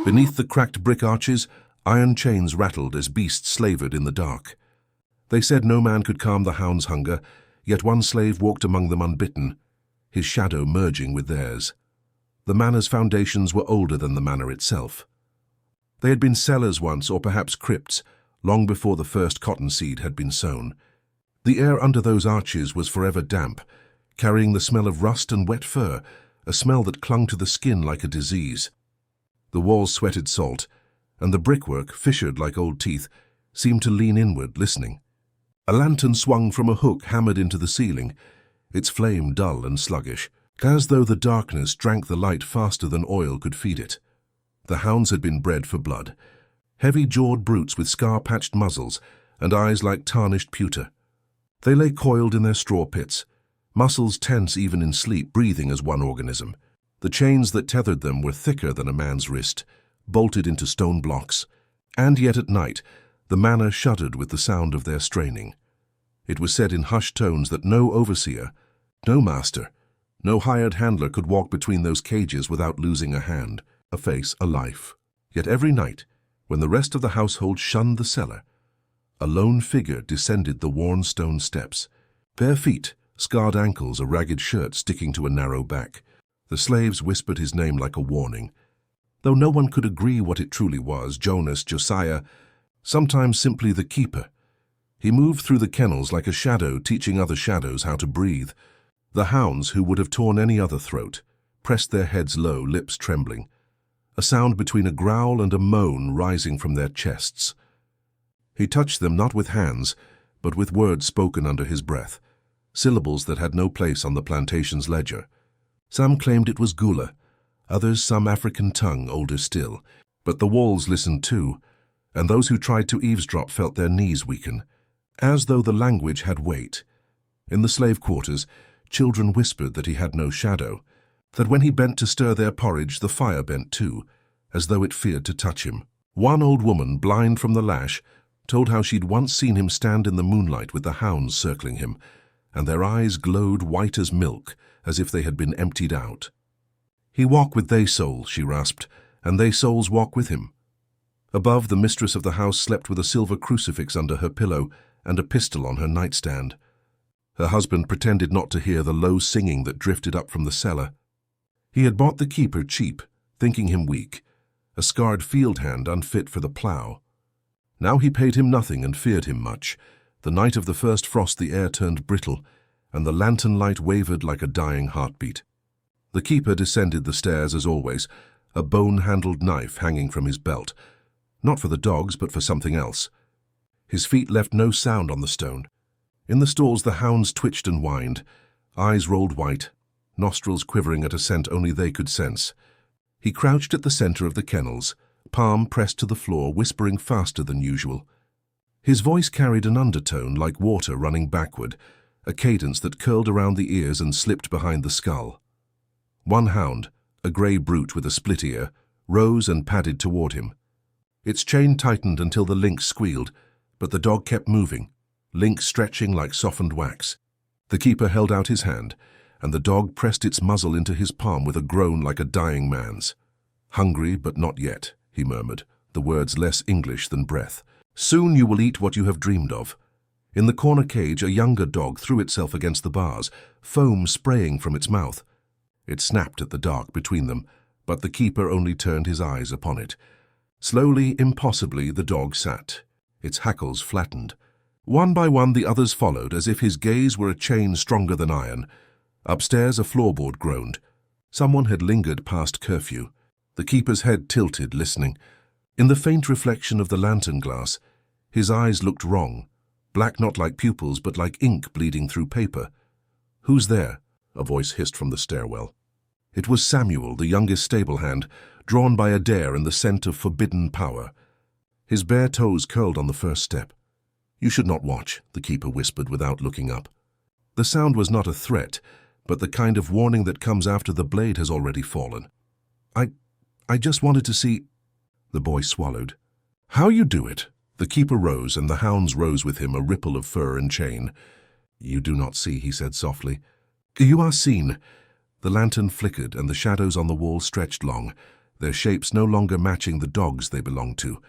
Beneath the cracked brick arches, iron chains rattled as beasts slavered in the dark. They said no man could calm the hounds' hunger, yet one slave walked among them unbitten, his shadow merging with theirs. The manor's foundations were older than the manor itself. They had been cellars once, or perhaps crypts, long before the first cotton seed had been sown. The air under those arches was forever damp, carrying the smell of rust and wet fur, a smell that clung to the skin like a disease. The walls sweated salt, and the brickwork, fissured like old teeth, seemed to lean inward, listening. A lantern swung from a hook hammered into the ceiling, its flame dull and sluggish, as though the darkness drank the light faster than oil could feed it. The hounds had been bred for blood, heavy-jawed brutes with scar-patched muzzles and eyes like tarnished pewter. They lay coiled in their straw pits, muscles tense even in sleep, breathing as one organism. The chains that tethered them were thicker than a man's wrist, bolted into stone blocks, and yet at night the manor shuddered with the sound of their straining. It was said in hushed tones that no overseer, no master, no hired handler could walk between those cages without losing a hand, a face, a life. Yet every night, when the rest of the household shunned the cellar, a lone figure descended the worn stone steps. Bare feet, scarred ankles, a ragged shirt sticking to a narrow back. The slaves whispered his name like a warning. Though no one could agree what it truly was, Jonas, Josiah, sometimes simply the keeper. He moved through the kennels like a shadow, teaching other shadows how to breathe. The hounds, who would have torn any other throat, pressed their heads low, lips trembling, a sound between a growl and a moan rising from their chests. He touched them not with hands, but with words spoken under his breath, syllables that had no place on the plantation's ledger. Some claimed it was Gula, others some African tongue older still, but the walls listened too, and those who tried to eavesdrop felt their knees weaken, as though the language had weight. In the slave quarters, children whispered that he had no shadow, that when he bent to stir their porridge, the fire bent too, as though it feared to touch him. One old woman, blind from the lash, told how she'd once seen him stand in the moonlight with the hounds circling him, and their eyes glowed white as milk, as if they had been emptied out. "He walk with they soul," she rasped, "and they souls walk with him." Above, the mistress of the house slept with a silver crucifix under her pillow and a pistol on her nightstand. Her husband pretended not to hear the low singing that drifted up from the cellar. He had bought the keeper cheap, thinking him weak, a scarred field hand unfit for the plough. Now he paid him nothing and feared him much. The night of the first frost the air turned brittle, and the lantern light wavered like a dying heartbeat. The keeper descended the stairs as always, a bone-handled knife hanging from his belt, not for the dogs but for something else. His feet left no sound on the stone. In the stalls the hounds twitched and whined, eyes rolled white, nostrils quivering at a scent only they could sense. He crouched at the center of the kennels, palm pressed to the floor, whispering faster than usual. His voice carried an undertone like water running backward, a cadence that curled around the ears and slipped behind the skull. One hound, a grey brute with a split ear, rose and padded toward him. Its chain tightened until the link squealed, but the dog kept moving, link stretching like softened wax. The keeper held out his hand, and the dog pressed its muzzle into his palm with a groan like a dying man's. "Hungry, but not yet," he murmured, the words less English than breath. "Soon you will eat what you have dreamed of." In the corner cage, a younger dog threw itself against the bars, foam spraying from its mouth. It snapped at the dark between them, but the keeper only turned his eyes upon it. Slowly, impossibly, the dog sat, its hackles flattened. One by one the others followed, as if his gaze were a chain stronger than iron. Upstairs a floorboard groaned. Someone had lingered past curfew. The keeper's head tilted, listening. In the faint reflection of the lantern glass, his eyes looked wrong, black not like pupils but like ink bleeding through paper. "Who's there?" a voice hissed from the stairwell. It was Samuel, the youngest stable hand, drawn by a dare and the scent of forbidden power. His bare toes curled on the first step. "You should not watch," the keeper whispered without looking up. The sound was not a threat, but the kind of warning that comes after the blade has already fallen. I just wanted to see—" The boy swallowed. "How you do it?" The keeper rose, and the hounds rose with him, a ripple of fur and chain. "You do not see," he said softly. "You are seen." The lantern flickered, and the shadows on the wall stretched long, their shapes no longer matching the dogs they belonged to.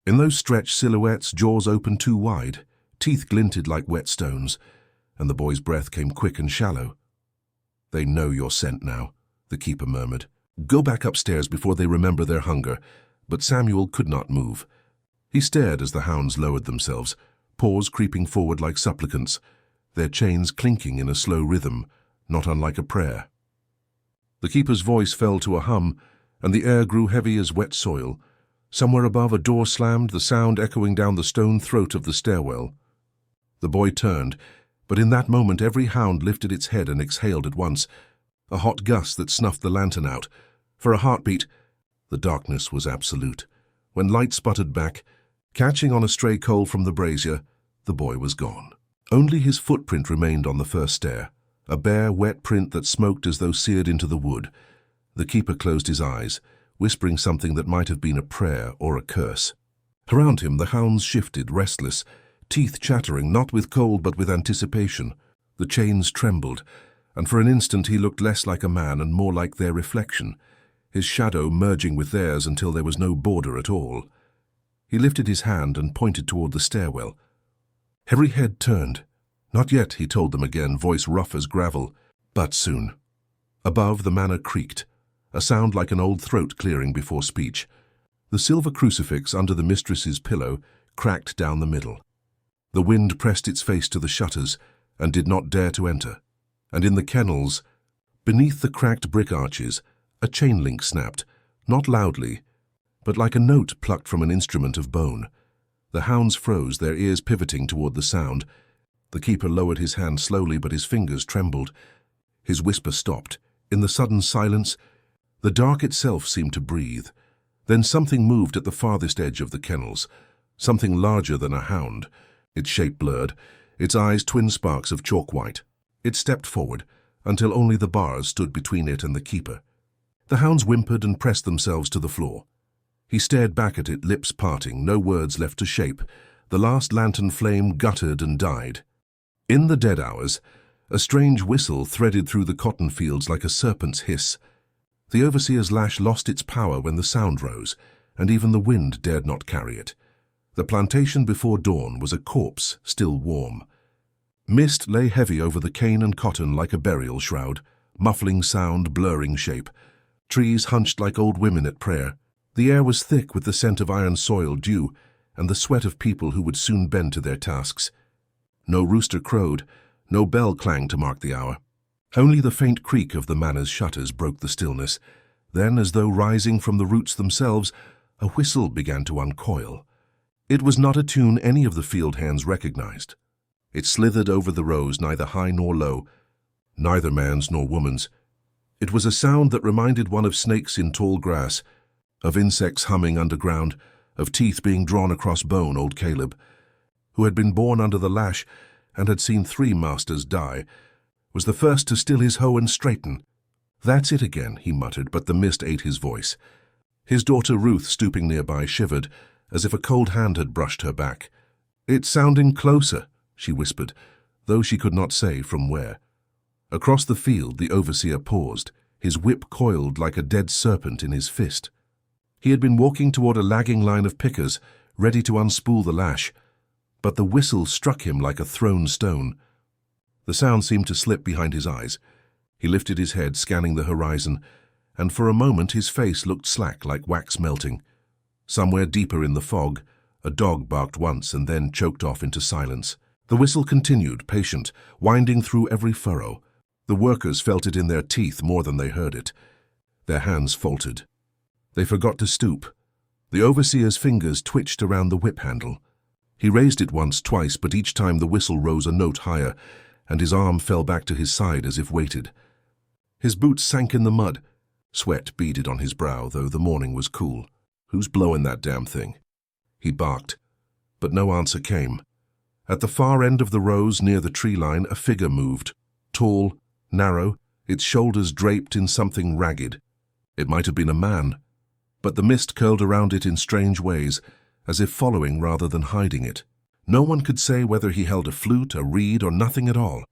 In those stretched silhouettes, jaws opened too wide, teeth glinted like whetstones, and the boy's breath came quick and shallow. "They know your scent now," the keeper murmured. "Go back upstairs before they remember their hunger." But Samuel could not move. He stared as the hounds lowered themselves, paws creeping forward like supplicants, their chains clinking in a slow rhythm, not unlike a prayer. The keeper's voice fell to a hum, and the air grew heavy as wet soil. Somewhere above, a door slammed, the sound echoing down the stone throat of the stairwell. The boy turned, but in that moment every hound lifted its head and exhaled at once, a hot gust that snuffed the lantern out. For a heartbeat, the darkness was absolute. When light sputtered back, catching on a stray coal from the brazier, the boy was gone. Only his footprint remained on the first stair, a bare, wet print that smoked as though seared into the wood. The keeper closed his eyes, whispering something that might have been a prayer or a curse. Around him the hounds shifted, restless, teeth chattering, not with cold but with anticipation. The chains trembled, and for an instant he looked less like a man and more like their reflection, his shadow merging with theirs until there was no border at all. He lifted his hand and pointed toward the stairwell. Every head turned. "Not yet," he told them again, voice rough as gravel, "but soon." Above, the manor creaked, a sound like an old throat clearing before speech. The silver crucifix under the mistress's pillow cracked down the middle. The wind pressed its face to the shutters and did not dare to enter. And in the kennels, beneath the cracked brick arches, a chain link snapped, not loudly, but like a note plucked from an instrument of bone. The hounds froze, their ears pivoting toward the sound. The keeper lowered his hand slowly, but his fingers trembled. His whisper stopped. In the sudden silence, the dark itself seemed to breathe. Then something moved at the farthest edge of the kennels, something larger than a hound, its shape blurred, its eyes twin sparks of chalk white. It stepped forward, until only the bars stood between it and the keeper. The hounds whimpered and pressed themselves to the floor. He stared back at it, lips parting, no words left to shape. The last lantern flame guttered and died. In the dead hours, a strange whistle threaded through the cotton fields like a serpent's hiss. The overseer's lash lost its power when the sound rose, and even the wind dared not carry it. The plantation before dawn was a corpse, still warm. Mist lay heavy over the cane and cotton like a burial shroud, muffling sound, blurring shape. Trees hunched like old women at prayer. The air was thick with the scent of iron soil, dew, and the sweat of people who would soon bend to their tasks. No rooster crowed, no bell clanged to mark the hour. Only the faint creak of the manor's shutters broke the stillness. Then, as though rising from the roots themselves, a whistle began to uncoil. It was not a tune any of the field hands recognized. It slithered over the rows, neither high nor low, neither man's nor woman's. It was a sound that reminded one of snakes in tall grass, of insects humming underground, of teeth being drawn across bone. Old Caleb, who had been born under the lash and had seen 3 masters die, was the first to still his hoe and straighten. "That's it again," he muttered, but the mist ate his voice. His daughter Ruth, stooping nearby, shivered, as if a cold hand had brushed her back. "It's sounding closer," she whispered, though she could not say from where. Across the field, the overseer paused, his whip coiled like a dead serpent in his fist. He had been walking toward a lagging line of pickers, ready to unspool the lash, but the whistle struck him like a thrown stone. The sound seemed to slip behind his eyes. He lifted his head, scanning the horizon, and for a moment his face looked slack like wax melting. Somewhere deeper in the fog, a dog barked once and then choked off into silence. The whistle continued, patient, winding through every furrow. The workers felt it in their teeth more than they heard it. Their hands faltered. They forgot to stoop. The overseer's fingers twitched around the whip handle. He raised it once, twice, but each time the whistle rose a note higher, and his arm fell back to his side as if weighted. His boots sank in the mud. Sweat beaded on his brow, though the morning was cool. "Who's blowing that damn thing?" He barked, but no answer came. At the far end of the rows near the tree line, a figure moved, tall, narrow, its shoulders draped in something ragged. It might have been a man, but the mist curled around it in strange ways, as if following rather than hiding it. No one could say whether he held a flute, a reed, or nothing at all.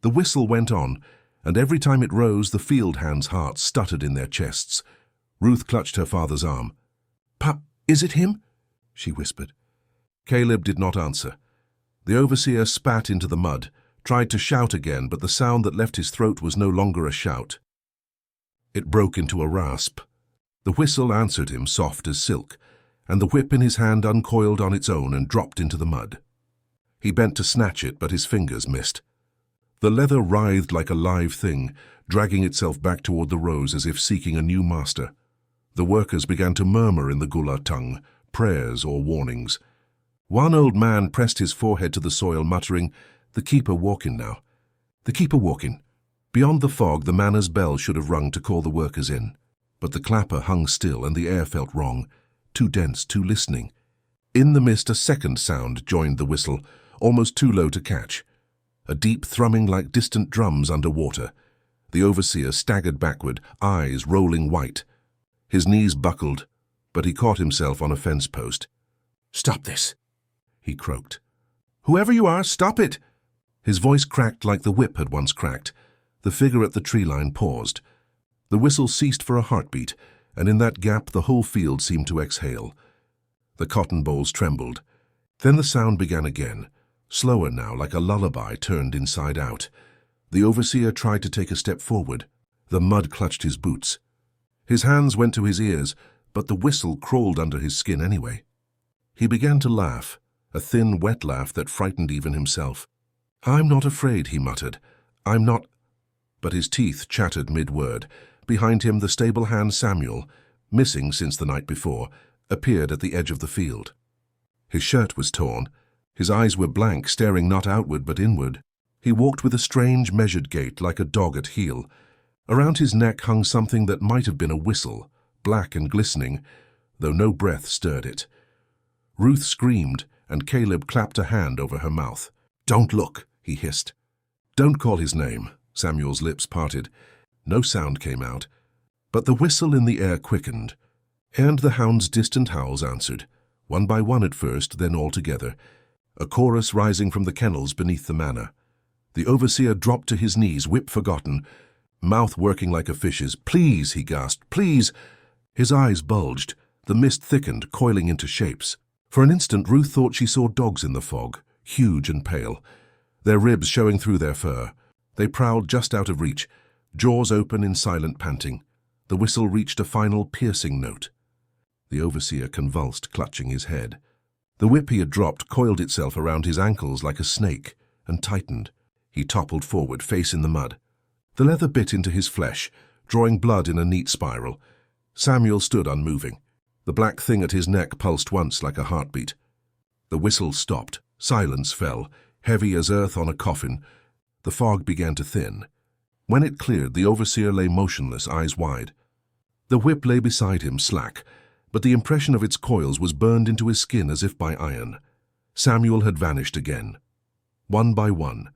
The whistle went on, and every time it rose, the field hands' hearts stuttered in their chests. Ruth clutched her father's arm. "Pap, is it him?" she whispered. Caleb did not answer. The overseer spat into the mud, tried to shout again, but the sound that left his throat was no longer a shout. It broke into a rasp. The whistle answered him, soft as silk, and the whip in his hand uncoiled on its own and dropped into the mud. He bent to snatch it, but his fingers missed. The leather writhed like a live thing, dragging itself back toward the rows as if seeking a new master. The workers began to murmur in the Gula tongue, prayers or warnings. One old man pressed his forehead to the soil, muttering, "The keeper walking now. The keeper walking." Beyond the fog, the manor's bell should have rung to call the workers in. But the clapper hung still and the air felt wrong, too dense, too listening. In the mist, a second sound joined the whistle, almost too low to catch. A deep thrumming like distant drums under water. The overseer staggered backward, eyes rolling white. His knees buckled, but he caught himself on a fence post. "Stop this," he croaked. "Whoever you are, stop it!" His voice cracked like the whip had once cracked. The figure at the tree line paused. The whistle ceased for a heartbeat, and in that gap the whole field seemed to exhale. The cotton bolls trembled. Then the sound began again, slower now, like a lullaby turned inside out. The overseer tried to take a step forward. The mud clutched his boots. His hands went to his ears, but the whistle crawled under his skin anyway. He began to laugh, a thin, wet laugh that frightened even himself. "I'm not afraid," he muttered. "I'm not—" But his teeth chattered mid-word. Behind him, the stable hand Samuel, missing since the night before, appeared at the edge of the field. His shirt was torn. His eyes were blank, staring not outward but inward. He walked with a strange, measured gait, like a dog at heel. Around his neck hung something that might have been a whistle, black and glistening, though no breath stirred it. Ruth screamed, and Caleb clapped a hand over her mouth. "Don't look," he hissed. "Don't call his name." Samuel's lips parted. No sound came out, but the whistle in the air quickened, and the hounds' distant howls answered, one by one at first, then all together, a chorus rising from the kennels beneath the manor. The overseer dropped to his knees, whip forgotten, mouth working like a fish's. "Please," he gasped, "please!" His eyes bulged, the mist thickened, coiling into shapes. For an instant, Ruth thought she saw dogs in the fog, huge and pale, their ribs showing through their fur. They prowled just out of reach, jaws open in silent panting. The whistle reached a final piercing note. The overseer convulsed, clutching his head. The whip he had dropped coiled itself around his ankles like a snake and tightened. He toppled forward, face in the mud. The leather bit into his flesh, drawing blood in a neat spiral. Samuel stood unmoving. The black thing at his neck pulsed once like a heartbeat. The whistle stopped. Silence fell, heavy as earth on a coffin. The fog began to thin. When it cleared, the overseer lay motionless, eyes wide. The whip lay beside him, slack, but the impression of its coils was burned into his skin as if by iron. Samuel had vanished again. One by one,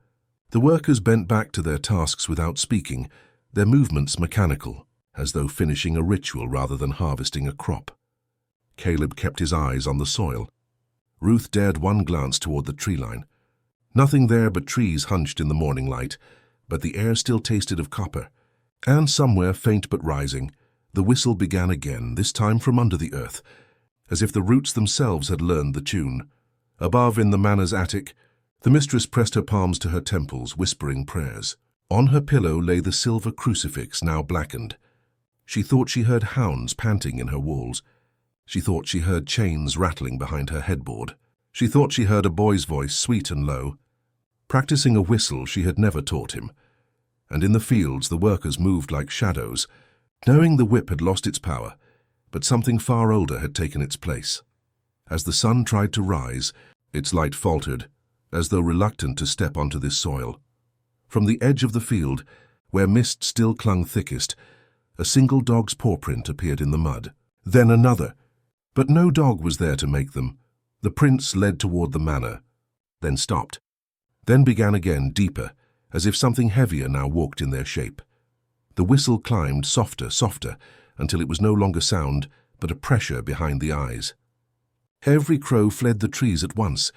the workers bent back to their tasks without speaking, their movements mechanical, as though finishing a ritual rather than harvesting a crop. Caleb kept his eyes on the soil. Ruth dared one glance toward the tree line. Nothing there but trees hunched in the morning light, but the air still tasted of copper. And somewhere, faint but rising, the whistle began again, this time from under the earth, as if the roots themselves had learned the tune. Above, in the manor's attic, the mistress pressed her palms to her temples, whispering prayers. On her pillow lay the silver crucifix, now blackened. She thought she heard hounds panting in her walls. She thought she heard chains rattling behind her headboard. She thought she heard a boy's voice, sweet and low. Practicing a whistle she had never taught him. And in the fields the workers moved like shadows, knowing the whip had lost its power, but something far older had taken its place. As the sun tried to rise, its light faltered, as though reluctant to step onto this soil. From the edge of the field, where mist still clung thickest, a single dog's paw print appeared in the mud. Then another, but no dog was there to make them. The prints led toward the manor, then stopped. Then began again, deeper, as if something heavier now walked in their shape. The whistle climbed softer, softer, until it was no longer sound, but a pressure behind the eyes. Every crow fled the trees at once,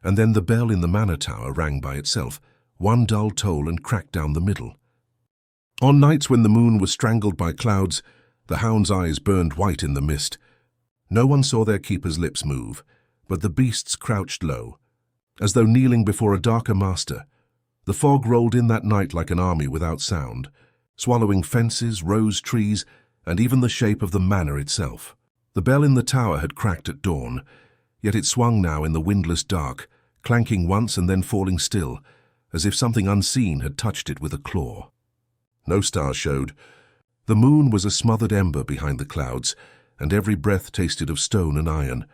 and then the bell in the manor tower rang by itself, one dull toll and cracked down the middle. On nights when the moon was strangled by clouds, The hound's eyes burned white in the mist. No one saw their keeper's lips move, but the beasts crouched low, as though kneeling before a darker master. The fog rolled in that night like an army without sound, swallowing fences, rose trees, and even the shape of the manor itself. The bell in the tower had cracked at dawn, yet it swung now in the windless dark, clanking once and then falling still, as if something unseen had touched it with a claw. No stars showed. The moon was a smothered ember behind the clouds, and every breath tasted of stone and iron.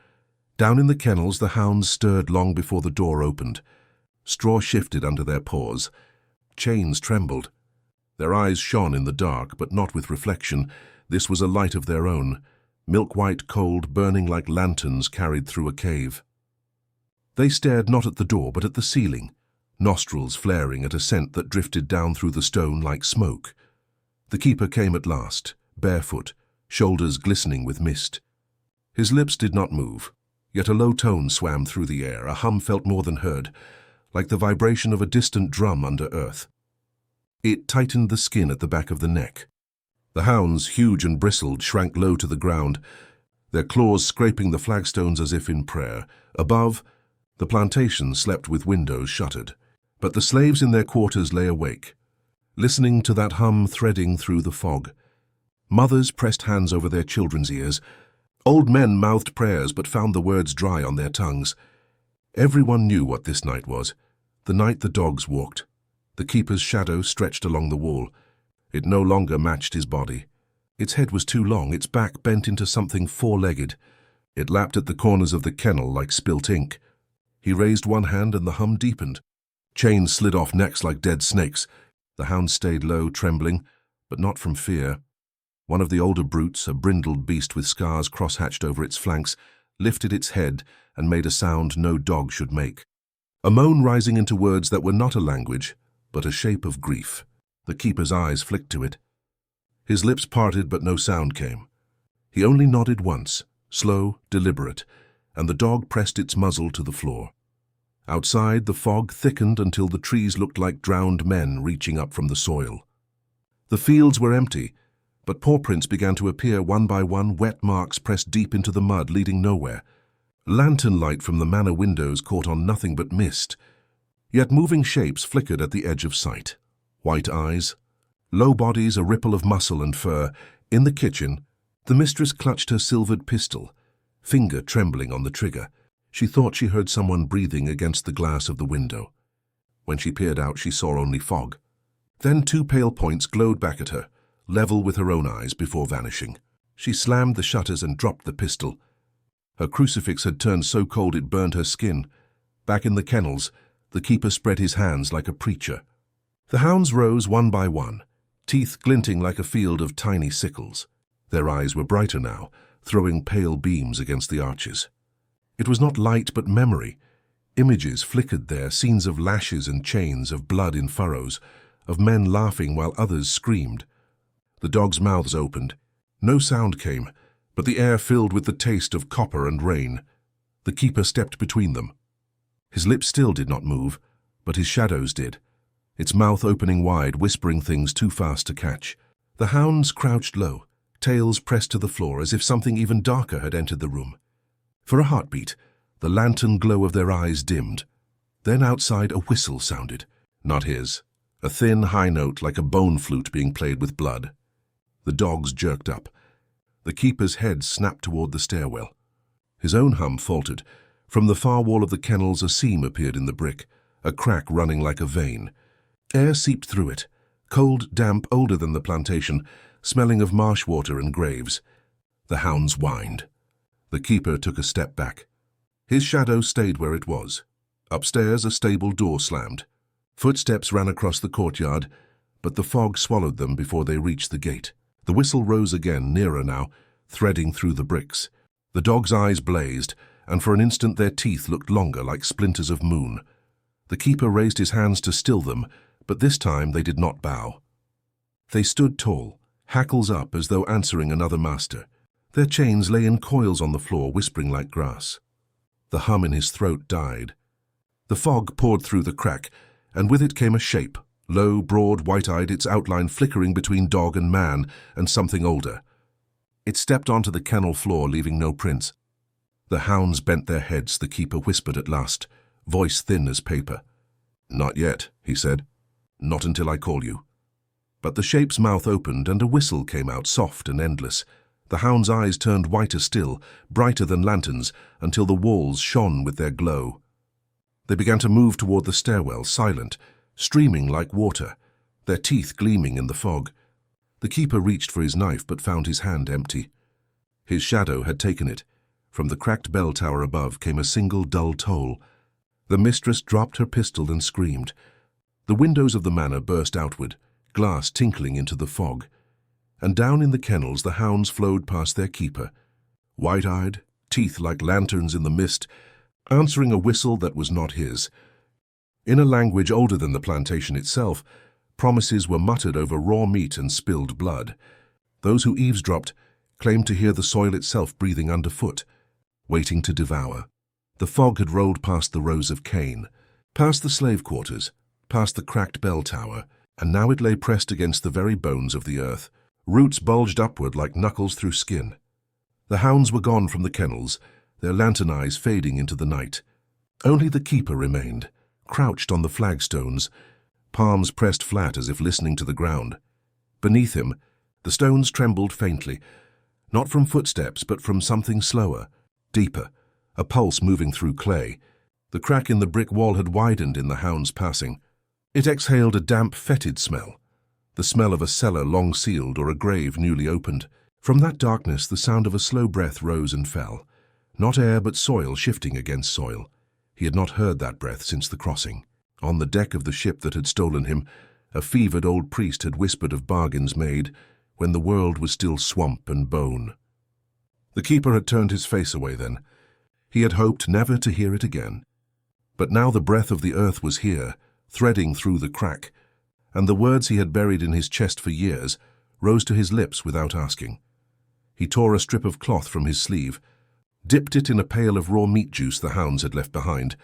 Down in the kennels the hounds stirred long before the door opened. Straw shifted under their paws. Chains trembled. Their eyes shone in the dark, but not with reflection. This was a light of their own, milk-white cold, burning like lanterns carried through a cave. They stared not at the door, but at the ceiling, nostrils flaring at a scent that drifted down through the stone like smoke. The keeper came at last, barefoot, shoulders glistening with mist. His lips did not move, yet a low tone swam through the air, a hum felt more than heard, like the vibration of a distant drum under earth. It tightened the skin at the back of the neck. The hounds, huge and bristled, shrank low to the ground, their claws scraping the flagstones as if in prayer. Above, the plantation slept with windows shuttered, but the slaves in their quarters lay awake, listening to that hum threading through the fog. Mothers pressed hands over their children's ears. Old men mouthed prayers but found the words dry on their tongues. Everyone knew what this night was, the night the dogs walked. The keeper's shadow stretched along the wall. It no longer matched his body. Its head was too long, its back bent into something four-legged. It lapped at the corners of the kennel like spilt ink. He raised one hand and the hum deepened. Chains slid off necks like dead snakes. The hound stayed low, trembling, but not from fear. One of the older brutes, a brindled beast with scars cross-hatched over its flanks, lifted its head and made a sound no dog should make. A moan rising into words that were not a language, but a shape of grief. The keeper's eyes flicked to it. His lips parted, but no sound came. He only nodded once, slow, deliberate, and the dog pressed its muzzle to the floor. Outside, the fog thickened until the trees looked like drowned men reaching up from the soil. The fields were empty, but paw prints began to appear one by one, wet marks pressed deep into the mud, leading nowhere. Lantern light from the manor windows caught on nothing but mist, yet moving shapes flickered at the edge of sight. White eyes, low bodies, a ripple of muscle and fur. In the kitchen, the mistress clutched her silvered pistol, finger trembling on the trigger. She thought she heard someone breathing against the glass of the window. When she peered out, she saw only fog. Then two pale points glowed back at her, level with her own eyes, before vanishing. She slammed the shutters and dropped the pistol. Her crucifix had turned so cold it burned her skin. Back in the kennels, the keeper spread his hands like a preacher. The hounds rose one by one, teeth glinting like a field of tiny sickles. Their eyes were brighter now, throwing pale beams against the arches. It was not light but memory. Images flickered there, scenes of lashes and chains, of blood in furrows, of men laughing while others screamed. The dogs' mouths opened. No sound came, but the air filled with the taste of copper and rain. The keeper stepped between them. His lips still did not move, but his shadows did, its mouth opening wide, whispering things too fast to catch. The hounds crouched low, tails pressed to the floor, as if something even darker had entered the room. For a heartbeat, the lantern glow of their eyes dimmed. Then outside a whistle sounded. Not his. A thin, high note like a bone flute being played with blood. The dogs jerked up. The keeper's head snapped toward the stairwell. His own hum faltered. From the far wall of the kennels a seam appeared in the brick, a crack running like a vein. Air seeped through it, cold, damp, older than the plantation, smelling of marsh water and graves. The hounds whined. The keeper took a step back. His shadow stayed where it was. Upstairs, a stable door slammed. Footsteps ran across the courtyard, but the fog swallowed them before they reached the gate. The whistle rose again, nearer now, threading through the bricks. The dogs' eyes blazed, and for an instant their teeth looked longer, like splinters of moon. The keeper raised his hands to still them, but this time they did not bow. They stood tall, hackles up as though answering another master. Their chains lay in coils on the floor, whispering like grass. The hum in his throat died. The fog poured through the crack, and with it came a shape, low, broad, white-eyed, its outline flickering between dog and man and something older. It stepped onto the kennel floor, leaving no prints. The hounds bent their heads, the keeper whispered at last, voice thin as paper. "Not yet," he said. "Not until I call you." But the shape's mouth opened and a whistle came out, soft and endless. The hound's eyes turned whiter still, brighter than lanterns, until the walls shone with their glow. They began to move toward the stairwell, silent, streaming like water, their teeth gleaming in the fog. The keeper reached for his knife but found his hand empty. His shadow had taken it. From the cracked bell tower above came a single dull toll. The mistress dropped her pistol and screamed. The windows of the manor burst outward, glass tinkling into the fog. And down in the kennels the hounds flowed past their keeper, white-eyed, teeth like lanterns in the mist, answering a whistle that was not his. In a language older than the plantation itself, promises were muttered over raw meat and spilled blood. Those who eavesdropped claimed to hear the soil itself breathing underfoot, waiting to devour. The fog had rolled past the rows of cane, past the slave quarters, past the cracked bell tower, and now it lay pressed against the very bones of the earth. Roots bulged upward like knuckles through skin. The hounds were gone from the kennels, their lantern eyes fading into the night. Only the keeper remained, crouched on the flagstones, palms pressed flat as if listening to the ground. Beneath him, the stones trembled faintly, not from footsteps but from something slower, deeper, a pulse moving through clay. The crack in the brick wall had widened in the hound's passing. It exhaled a damp, fetid smell, the smell of a cellar long sealed or a grave newly opened. From that darkness the sound of a slow breath rose and fell, not air but soil shifting against soil. He had not heard that breath since the crossing. On the deck of the ship that had stolen him, a fevered old priest had whispered of bargains made when the world was still swamp and bone. The keeper had turned his face away then. He had hoped never to hear it again. But now the breath of the earth was here, threading through the crack, and the words he had buried in his chest for years rose to his lips without asking. He tore a strip of cloth from his sleeve, dipped it in a pail of raw meat juice the hounds had left behind,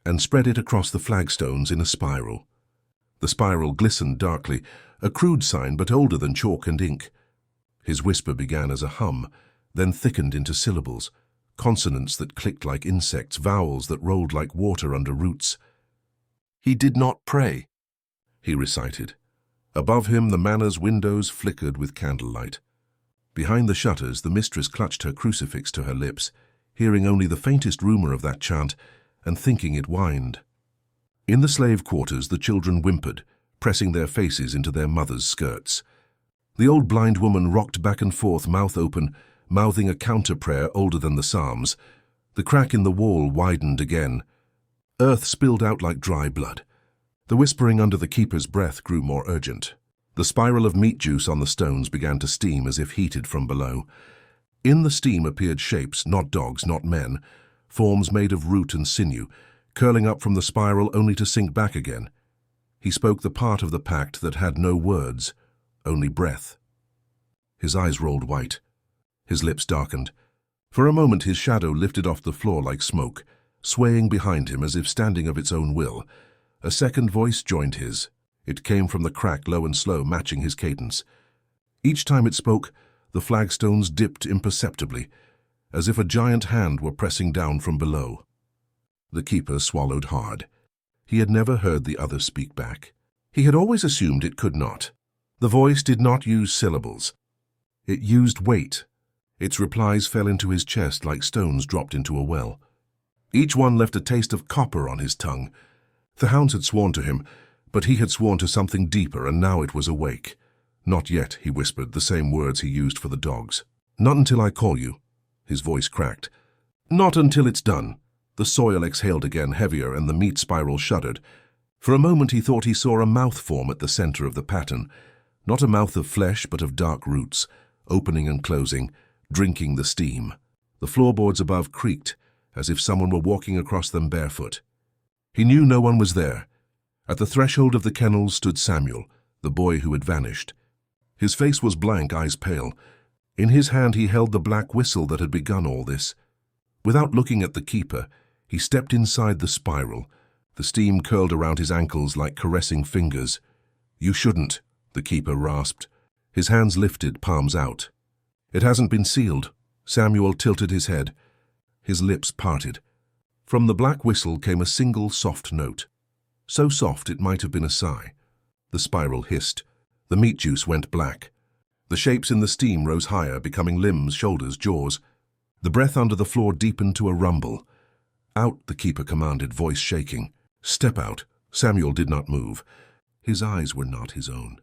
and spread it across the flagstones in a spiral. The spiral glistened darkly, a crude sign but older than chalk and ink. His whisper began as a hum, then thickened into syllables, consonants that clicked like insects, vowels that rolled like water under roots. "He did not pray," he recited. Above him the manor's windows flickered with candlelight. Behind the shutters the mistress clutched her crucifix to her lips, hearing only the faintest rumor of that chant and thinking it whined. In the slave quarters the children whimpered, pressing their faces into their mothers' skirts. The old blind woman rocked back and forth, mouth open, mouthing a counter-prayer older than the Psalms. The crack in the wall widened again. Earth spilled out like dry blood. The whispering under the keeper's breath grew more urgent. The spiral of meat juice on the stones began to steam as if heated from below. In the steam appeared shapes, not dogs, not men, forms made of root and sinew, curling up from the spiral only to sink back again. He spoke the part of the pact that had no words, only breath. His eyes rolled white. His lips darkened. For a moment his shadow lifted off the floor like smoke, swaying behind him as if standing of its own will. A second voice joined his. It came from the crack, low and slow, matching his cadence. Each time it spoke, the flagstones dipped imperceptibly, as if a giant hand were pressing down from below. The keeper swallowed hard. He had never heard the other speak back. He had always assumed it could not. The voice did not use syllables. It used weight. Its replies fell into his chest like stones dropped into a well. Each one left a taste of copper on his tongue. The hounds had sworn to him, but he had sworn to something deeper, and now it was awake. "Not yet," he whispered, the same words he used for the dogs. "Not until I call you." His voice cracked. "Not until it's done." The soil exhaled again, heavier, and the meat spiral shuddered. For a moment he thought he saw a mouth form at the center of the pattern, not a mouth of flesh but of dark roots, opening and closing, drinking the steam. The floorboards above creaked, as if someone were walking across them barefoot. He knew no one was there. At the threshold of the kennels stood Samuel, the boy who had vanished. His face was blank, eyes pale. In his hand he held the black whistle that had begun all this. Without looking at the keeper, he stepped inside the spiral. The steam curled around his ankles like caressing fingers. "You shouldn't," the keeper rasped. His hands lifted, palms out. "It hasn't been sealed." Samuel tilted his head. His lips parted. From the black whistle came a single soft note. So soft it might have been a sigh. The spiral hissed. The meat juice went black. The shapes in the steam rose higher, becoming limbs, shoulders, jaws. The breath under the floor deepened to a rumble. "Out," the keeper commanded, voice shaking. "Step out." Samuel did not move. His eyes were not his own.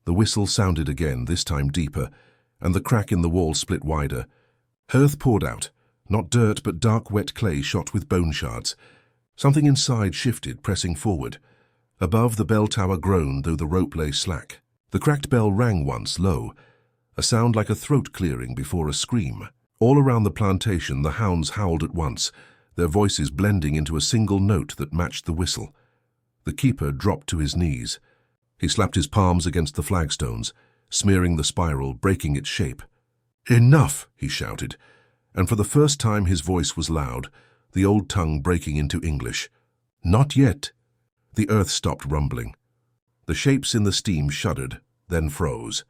The whistle sounded again, this time deeper, and the crack in the wall split wider. Earth poured out. Not dirt, but dark, wet clay shot with bone shards. Something inside shifted, pressing forward. Above, the bell tower groaned, though the rope lay slack. The cracked bell rang once, low, a sound like a throat clearing before a scream. All around the plantation, the hounds howled at once, their voices blending into a single note that matched the whistle. The keeper dropped to his knees. He slapped his palms against the flagstones, smearing the spiral, breaking its shape. "Enough!" he shouted, and for the first time his voice was loud, the old tongue breaking into English. "Not yet." The earth stopped rumbling. The shapes in the steam shuddered, then froze.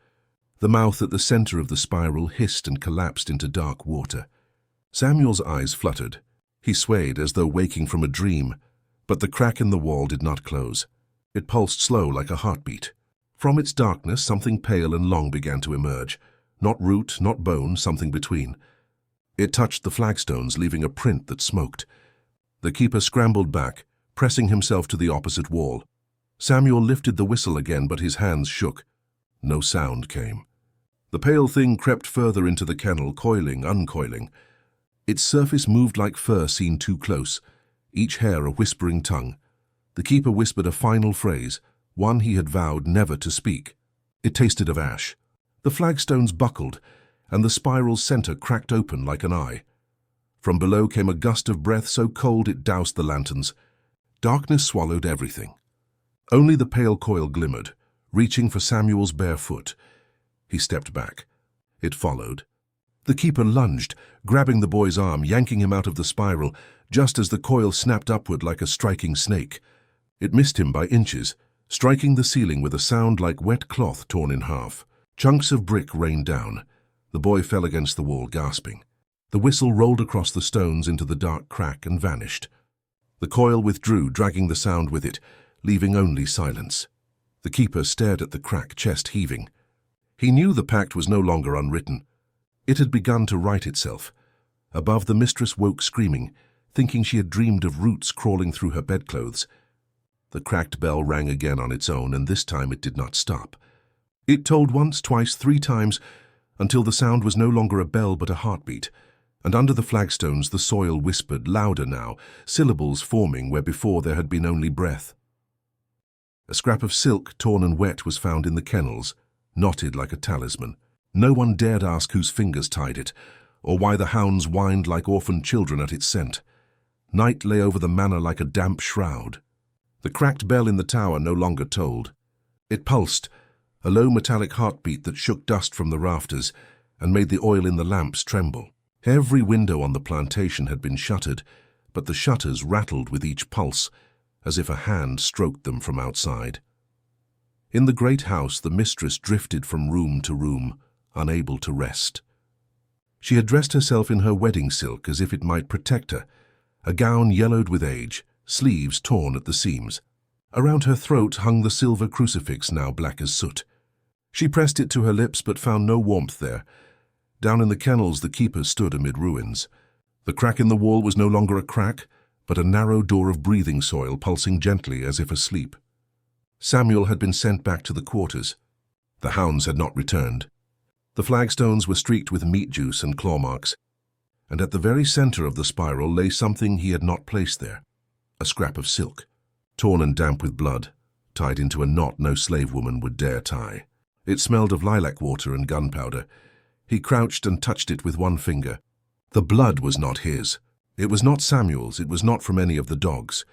The mouth at the center of the spiral hissed and collapsed into dark water. Samuel's eyes fluttered. He swayed as though waking from a dream, but the crack in the wall did not close. It pulsed slow like a heartbeat. From its darkness, something pale and long began to emerge. Not root, not bone, something between. It touched the flagstones, leaving a print that smoked. The keeper scrambled back, pressing himself to the opposite wall. Samuel lifted the whistle again, but his hands shook. No sound came. The pale thing crept further into the kennel, coiling, uncoiling. Its surface moved like fur seen too close, each hair a whispering tongue. The keeper whispered a final phrase, one he had vowed never to speak. It tasted of ash. The flagstones buckled, and the spiral's center cracked open like an eye. From below came a gust of breath so cold it doused the lanterns. Darkness swallowed everything. Only the pale coil glimmered, reaching for Samuel's bare foot. He stepped back. It followed. The keeper lunged, grabbing the boy's arm, yanking him out of the spiral, just as the coil snapped upward like a striking snake. It missed him by inches, striking the ceiling with a sound like wet cloth torn in half. Chunks of brick rained down. The boy fell against the wall, gasping. The whistle rolled across the stones into the dark crack and vanished. The coil withdrew, dragging the sound with it, leaving only silence. The keeper stared at the crack, chest heaving. He knew the pact was no longer unwritten. It had begun to write itself. Above, the mistress woke screaming, thinking she had dreamed of roots crawling through her bedclothes. The cracked bell rang again on its own, and this time it did not stop. It tolled once, twice, 3 times, until the sound was no longer a bell but a heartbeat, and under the flagstones the soil whispered, louder now, syllables forming where before there had been only breath. A scrap of silk, torn and wet, was found in the kennels, knotted like a talisman. No one dared ask whose fingers tied it, or why the hounds whined like orphaned children at its scent. Night lay over the manor like a damp shroud. The cracked bell in the tower no longer tolled. It pulsed, a low metallic heartbeat that shook dust from the rafters and made the oil in the lamps tremble. Every window on the plantation had been shuttered, but the shutters rattled with each pulse, as if a hand stroked them from outside. In the great house, the mistress drifted from room to room, unable to rest. She had dressed herself in her wedding silk as if it might protect her, a gown yellowed with age, sleeves torn at the seams. Around her throat hung the silver crucifix, now black as soot. She pressed it to her lips but found no warmth there. Down in the kennels, the keeper stood amid ruins. The crack in the wall was no longer a crack, but a narrow door of breathing soil pulsing gently as if asleep. Samuel had been sent back to the quarters. The hounds had not returned. The flagstones were streaked with meat juice and claw marks, and at the very center of the spiral lay something he had not placed there, a scrap of silk, torn and damp with blood, tied into a knot no slave woman would dare tie. It smelled of lilac water and gunpowder. He crouched and touched it with one finger. The blood was not his. It was not Samuel's. It was not from any of the dogs.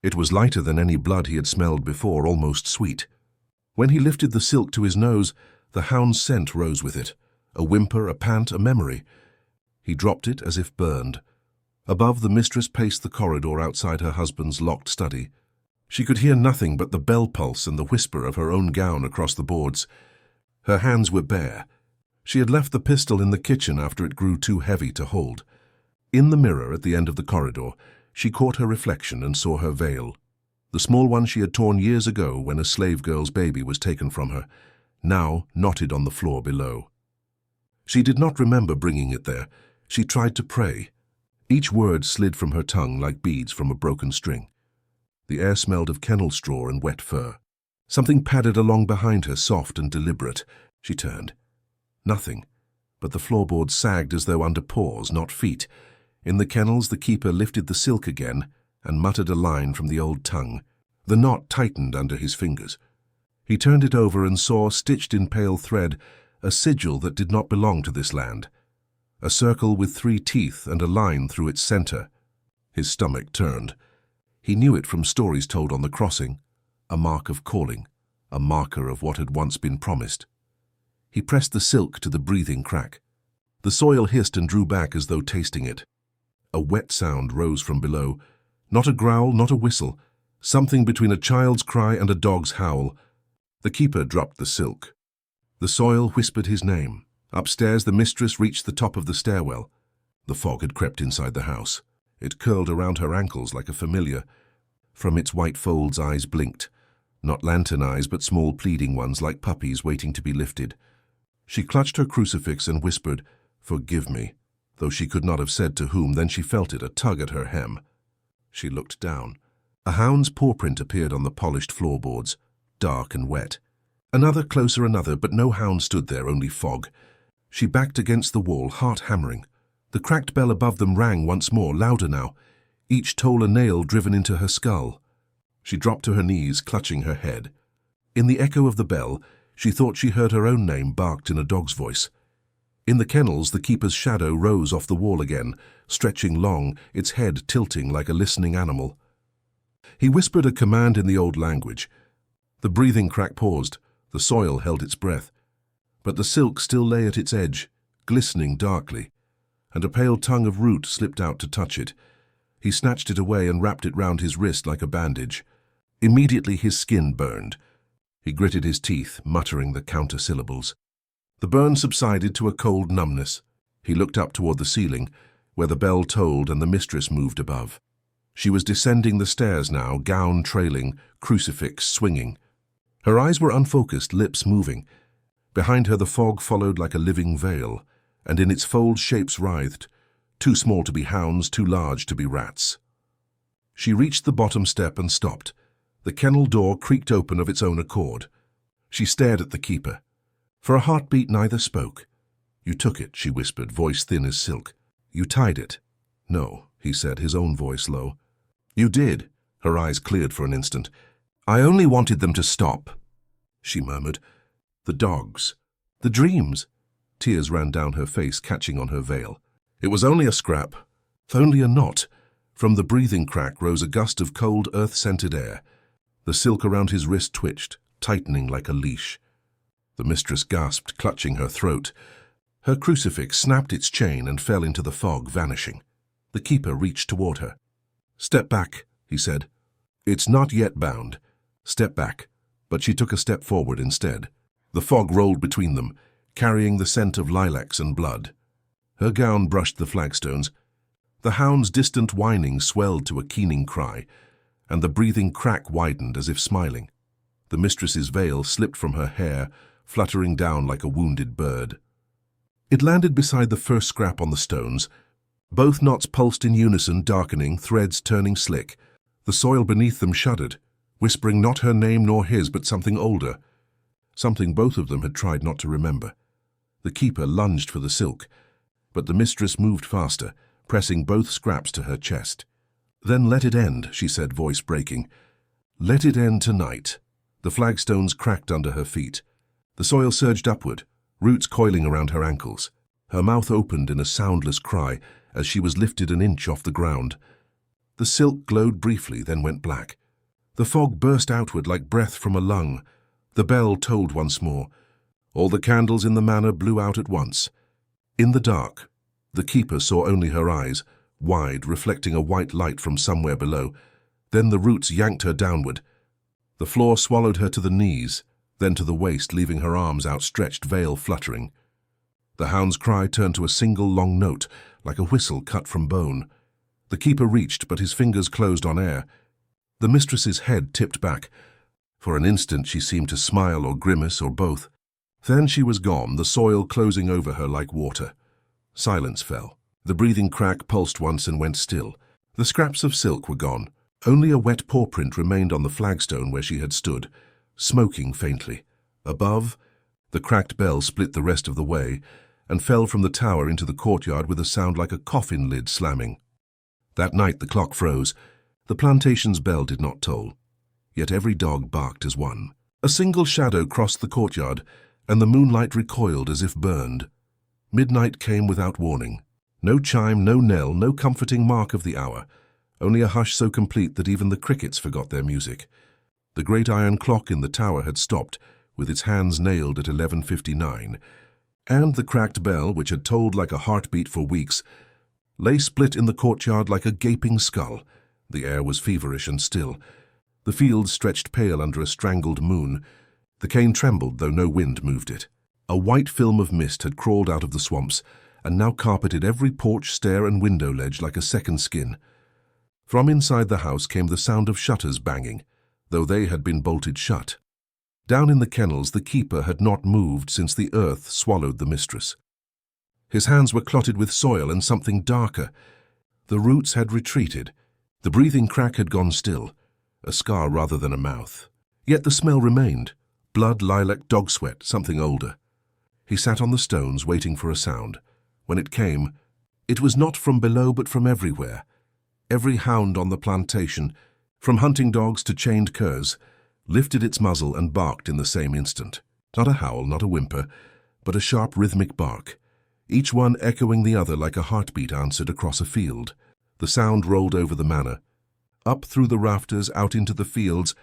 It was lighter than any blood he had smelled before, almost sweet. When he lifted the silk to his nose, the hound's scent rose with it, a whimper, a pant, a memory. He dropped it as if burned. Above, the mistress paced the corridor outside her husband's locked study. She could hear nothing but the bell pulse and the whisper of her own gown across the boards. Her hands were bare. She had left the pistol in the kitchen after it grew too heavy to hold. In the mirror at the end of the corridor, she caught her reflection and saw her veil. The small one she had torn years ago when a slave girl's baby was taken from her, now knotted on the floor below. She did not remember bringing it there. She tried to pray. Each word slid from her tongue like beads from a broken string. The air smelled of kennel straw and wet fur. Something padded along behind her, soft and deliberate. She turned. Nothing, but the floorboards sagged as though under paws, not feet. In the kennels, the keeper lifted the silk again and muttered a line from the old tongue. The knot tightened under his fingers. He turned it over and saw, stitched in pale thread, a sigil that did not belong to this land. A circle with 3 teeth and a line through its center. His stomach turned. He knew it from stories told on the crossing. A mark of calling, a marker of what had once been promised. He pressed the silk to the breathing crack. The soil hissed and drew back as though tasting it. A wet sound rose from below. Not a growl, not a whistle. Something between a child's cry and a dog's howl. The keeper dropped the silk. The soil whispered his name. Upstairs, the mistress reached the top of the stairwell. The fog had crept inside the house. It curled around her ankles like a familiar. From its white folds, eyes blinked. Not lantern eyes, but small pleading ones like puppies waiting to be lifted. She clutched her crucifix and whispered, "Forgive me," though she could not have said to whom. Then she felt it, a tug at her hem. She looked down. A hound's paw print appeared on the polished floorboards, dark and wet. Another, closer, another, but no hound stood there, only fog. She backed against the wall, heart hammering. The cracked bell above them rang once more, louder now. Each toll a nail driven into her skull. She dropped to her knees, clutching her head. In the echo of the bell, she thought she heard her own name barked in a dog's voice. In the kennels, the keeper's shadow rose off the wall again, stretching long, its head tilting like a listening animal. He whispered a command in the old language. The breathing crack paused. The soil held its breath. But the silk still lay at its edge, glistening darkly, and a pale tongue of root slipped out to touch it. He snatched it away and wrapped it round his wrist like a bandage. Immediately his skin burned. He gritted his teeth, muttering the counter-syllables. The burn subsided to a cold numbness. He looked up toward the ceiling, where the bell tolled and the mistress moved above. She was descending the stairs now, gown trailing, crucifix swinging. Her eyes were unfocused, lips moving. Behind her the fog followed like a living veil, and in its folds shapes writhed, too small to be hounds, too large to be rats. She reached the bottom step and stopped. The kennel door creaked open of its own accord. She stared at the keeper. For a heartbeat neither spoke. "You took it," she whispered, voice thin as silk. "You tied it." "No," he said, his own voice low. "You did." Her eyes cleared for an instant. "I only wanted them to stop," she murmured. "The dogs. The dreams." Tears ran down her face, catching on her veil. "It was only a scrap. Only a knot." From the breathing crack rose a gust of cold, earth-scented air. The silk around his wrist twitched, tightening like a leash. The mistress gasped, clutching her throat. Her crucifix snapped its chain and fell into the fog, vanishing. The keeper reached toward her. "Step back," he said. "It's not yet bound. Step back." But she took a step forward instead. The fog rolled between them, carrying the scent of lilacs and blood. Her gown brushed the flagstones. The hound's distant whining swelled to a keening cry, and the breathing crack widened as if smiling. The mistress's veil slipped from her hair, fluttering down like a wounded bird. It landed beside the first scrap on the stones. Both knots pulsed in unison, darkening, threads turning slick. The soil beneath them shuddered, whispering not her name nor his, but something older. Something both of them had tried not to remember. The keeper lunged for the silk, but the mistress moved faster, pressing both scraps to her chest. "Then let it end," she said, voice breaking. "Let it end tonight." The flagstones cracked under her feet. The soil surged upward, roots coiling around her ankles. Her mouth opened in a soundless cry as she was lifted an inch off the ground. The silk glowed briefly, then went black. The fog burst outward like breath from a lung. The bell tolled once more. All the candles in the manor blew out at once. In the dark, the keeper saw only her eyes, wide, reflecting a white light from somewhere below. Then the roots yanked her downward. The floor swallowed her to the knees, then to the waist, leaving her arms outstretched, veil fluttering. The hound's cry turned to a single long note, like a whistle cut from bone. The keeper reached, but his fingers closed on air. The mistress's head tipped back. For an instant she seemed to smile or grimace or both. Then she was gone, the soil closing over her like water. Silence fell. The breathing crack pulsed once and went still. The scraps of silk were gone. Only a wet paw print remained on the flagstone where she had stood, smoking faintly. Above, the cracked bell split the rest of the way and fell from the tower into the courtyard with a sound like a coffin lid slamming. That night the clock froze. The plantation's bell did not toll. Yet every dog barked as one. A single shadow crossed the courtyard, and the moonlight recoiled as if burned. Midnight came without warning. No chime, no knell, no comforting mark of the hour. Only a hush so complete that even the crickets forgot their music. The great iron clock in the tower had stopped, with its hands nailed at 11:59, and the cracked bell, which had tolled like a heartbeat for weeks, lay split in the courtyard like a gaping skull. The air was feverish and still. The fields stretched pale under a strangled moon. The cane trembled, though no wind moved it. A white film of mist had crawled out of the swamps, and now carpeted every porch, stair, and window ledge like a second skin. From inside the house came the sound of shutters banging, though they had been bolted shut. Down in the kennels the keeper had not moved since the earth swallowed the mistress. His hands were clotted with soil and something darker. The roots had retreated. The breathing crack had gone still, a scar rather than a mouth. Yet the smell remained. Blood, lilac, dog sweat, something older. He sat on the stones waiting for a sound. When it came, it was not from below but from everywhere. Every hound on the plantation, from hunting dogs to chained curs, lifted its muzzle and barked in the same instant. Not a howl, not a whimper, but a sharp rhythmic bark. Each one echoing the other like a heartbeat answered across a field. The sound rolled over the manor, up through the rafters, out into the fields,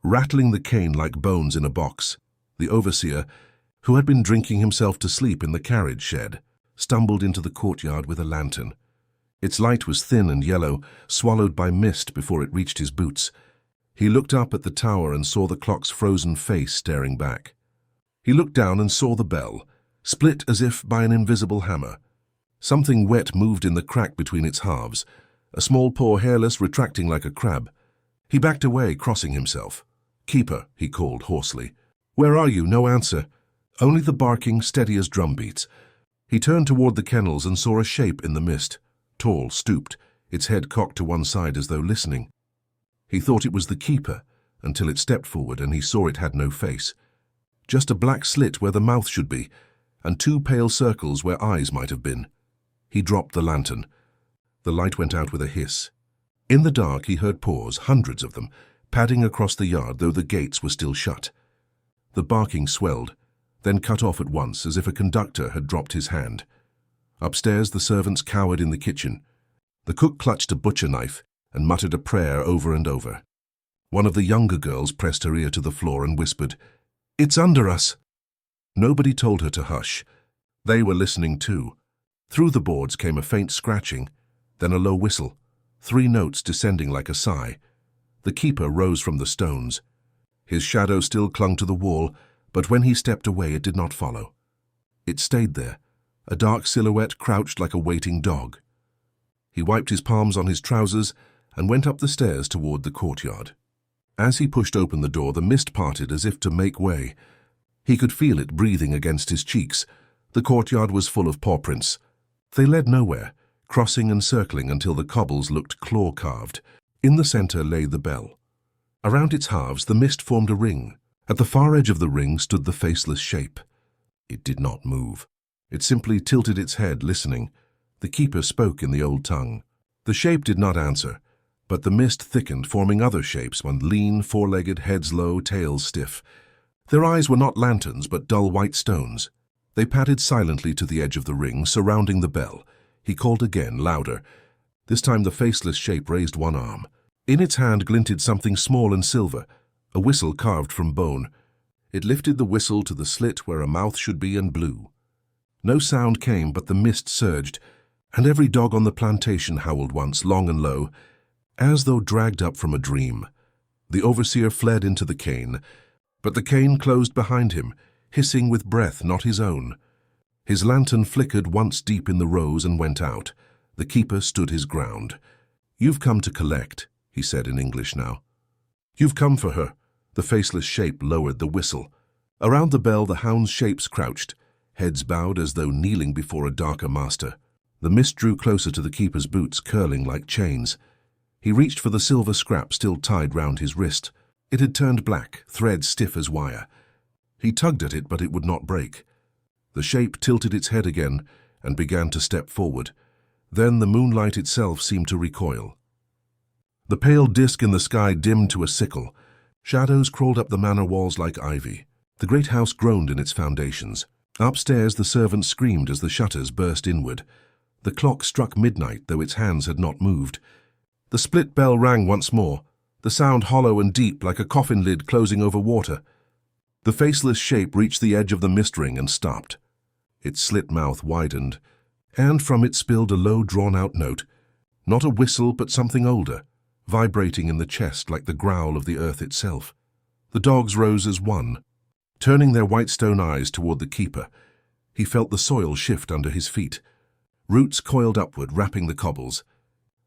rattling the cane like bones in a box. The overseer, who had been drinking himself to sleep in the carriage shed, stumbled into the courtyard with a lantern. Its light was thin and yellow, swallowed by mist before it reached his boots. He looked up at the tower and saw the clock's frozen face staring back. He looked down and saw the bell, split as if by an invisible hammer. Something wet moved in the crack between its halves, a small paw, hairless, retracting like a crab. He backed away, crossing himself. "Keeper," he called hoarsely. "Where are you?" No answer. Only the barking, steady as drum beats. He turned toward the kennels and saw a shape in the mist, tall, stooped, its head cocked to one side as though listening. He thought it was the keeper, until it stepped forward and he saw it had no face. Just a black slit where the mouth should be, and two pale circles where eyes might have been. He dropped the lantern. The light went out with a hiss. In the dark he heard paws, hundreds of them, padding across the yard, though the gates were still shut. The barking swelled, then cut off at once as if a conductor had dropped his hand. Upstairs the servants cowered in the kitchen. The cook clutched a butcher knife and muttered a prayer over and over. One of the younger girls pressed her ear to the floor and whispered, "It's under us." Nobody told her to hush. They were listening too. Through the boards came a faint scratching, then a low whistle, 3 notes descending like a sigh. The keeper rose from the stones. His shadow still clung to the wall, but when he stepped away it did not follow. It stayed there, a dark silhouette crouched like a waiting dog. He wiped his palms on his trousers and went up the stairs toward the courtyard. As he pushed open the door, the mist parted as if to make way. He could feel it breathing against his cheeks. The courtyard was full of paw prints. They led nowhere, crossing and circling until the cobbles looked claw-carved. In the center lay the bell. Around its halves the mist formed a ring. At the far edge of the ring stood the faceless shape. It did not move. It simply tilted its head, listening. The keeper spoke in the old tongue. The shape did not answer, but the mist thickened, forming other shapes, one lean, four-legged, heads low, tails stiff. Their eyes were not lanterns, but dull white stones. They padded silently to the edge of the ring, surrounding the bell. He called again, louder. This time the faceless shape raised one arm. In its hand glinted something small and silver, a whistle carved from bone. It lifted the whistle to the slit where a mouth should be and blew. No sound came, but the mist surged, and every dog on the plantation howled once, long and low, as though dragged up from a dream. The overseer fled into the cane, but the cane closed behind him, hissing with breath not his own. His lantern flickered once deep in the rows and went out. The keeper stood his ground. "You've come to collect," he said in English now. "You've come for her." The faceless shape lowered the whistle. Around the bell the hounds' shapes crouched, heads bowed as though kneeling before a darker master. The mist drew closer to the keeper's boots, curling like chains. He reached for the silver scrap still tied round his wrist. It had turned black, thread stiff as wire. He tugged at it, but it would not break. The shape tilted its head again and began to step forward. Then the moonlight itself seemed to recoil. The pale disk in the sky dimmed to a sickle. Shadows crawled up the manor walls like ivy. The great house groaned in its foundations. Upstairs the servants screamed as the shutters burst inward. The clock struck midnight, though its hands had not moved. The split bell rang once more, the sound hollow and deep like a coffin lid closing over water. The faceless shape reached the edge of the mist ring and stopped. Its slit mouth widened, and from it spilled a low, drawn-out note, not a whistle but something older, vibrating in the chest like the growl of the earth itself. The dogs rose as one, turning their white stone eyes toward the keeper. He felt the soil shift under his feet. Roots coiled upward, wrapping the cobbles.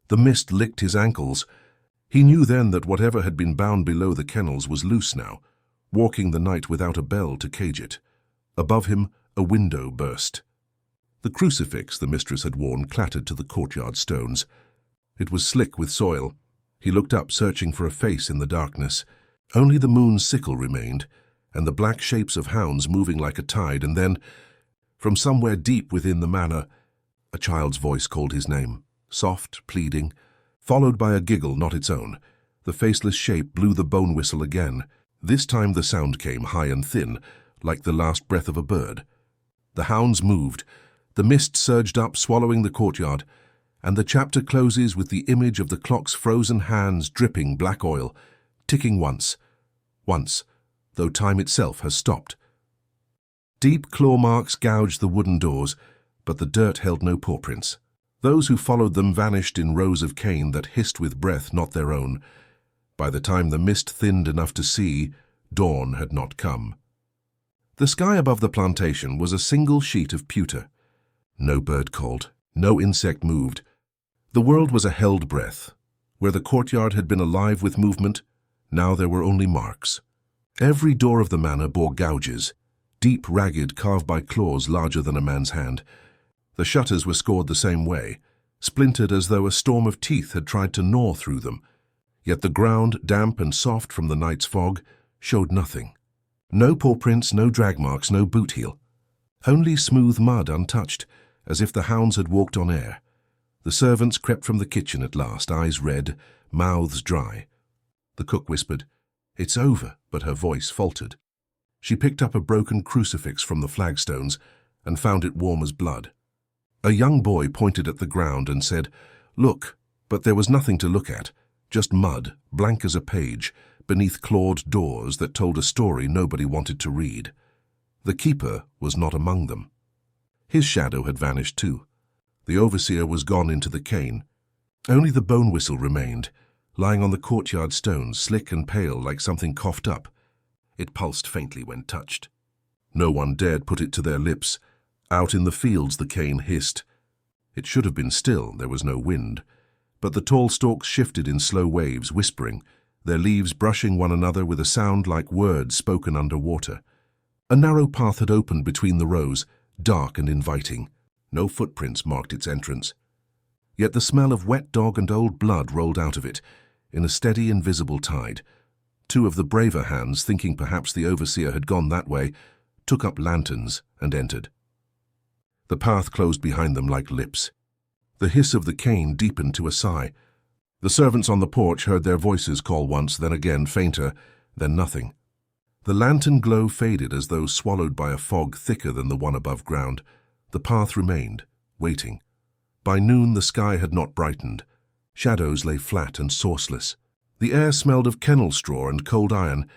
The mist licked his ankles. He knew then that whatever had been bound below the kennels was loose now, walking the night without a bell to cage it. Above him, a window burst. The crucifix the mistress had worn clattered to the courtyard stones. It was slick with soil. He looked up, searching for a face in the darkness. Only the moon's sickle remained, and the black shapes of hounds moving like a tide, and then, from somewhere deep within the manor, a child's voice called his name, soft, pleading, followed by a giggle not its own. The faceless shape blew the bone whistle again. This time the sound came high and thin, like the last breath of a bird. The hounds moved. The mist surged up, swallowing the courtyard, and the chapter closes with the image of the clock's frozen hands dripping black oil, ticking once, though time itself has stopped. Deep claw marks gouged the wooden doors, but the dirt held no paw prints. Those who followed them vanished in rows of cane that hissed with breath not their own. By the time the mist thinned enough to see, dawn had not come. The sky above the plantation was a single sheet of pewter. No bird called, no insect moved. The world was a held breath. Where the courtyard had been alive with movement, now there were only marks. Every door of the manor bore gouges, deep, ragged, carved by claws larger than a man's hand. The shutters were scored the same way, splintered as though a storm of teeth had tried to gnaw through them. Yet the ground, damp and soft from the night's fog, showed nothing. No paw prints, no drag marks, no boot heel. Only smooth mud untouched, as if the hounds had walked on air. The servants crept from the kitchen at last, eyes red, mouths dry. The cook whispered, "It's over," but her voice faltered. She picked up a broken crucifix from the flagstones and found it warm as blood. A young boy pointed at the ground and said, "Look," but there was nothing to look at, just mud, blank as a page, beneath clawed doors that told a story nobody wanted to read. The keeper was not among them. His shadow had vanished too. The overseer was gone into the cane. Only the bone whistle remained, lying on the courtyard stones, slick and pale like something coughed up. It pulsed faintly when touched. No one dared put it to their lips. Out in the fields the cane hissed. It should have been still, there was no wind. But the tall stalks shifted in slow waves, whispering, their leaves brushing one another with a sound like words spoken under water. A narrow path had opened between the rows, dark and inviting. No footprints marked its entrance. Yet the smell of wet dog and old blood rolled out of it, in a steady, invisible tide. Two of the braver hands, thinking perhaps the overseer had gone that way, took up lanterns and entered. The path closed behind them like lips. The hiss of the cane deepened to a sigh. The servants on the porch heard their voices call once, then again, fainter, then nothing. The lantern glow faded as though swallowed by a fog thicker than the one above ground. The path remained, waiting. By noon the sky had not brightened. Shadows lay flat and sourceless. The air smelled of kennel straw and cold iron.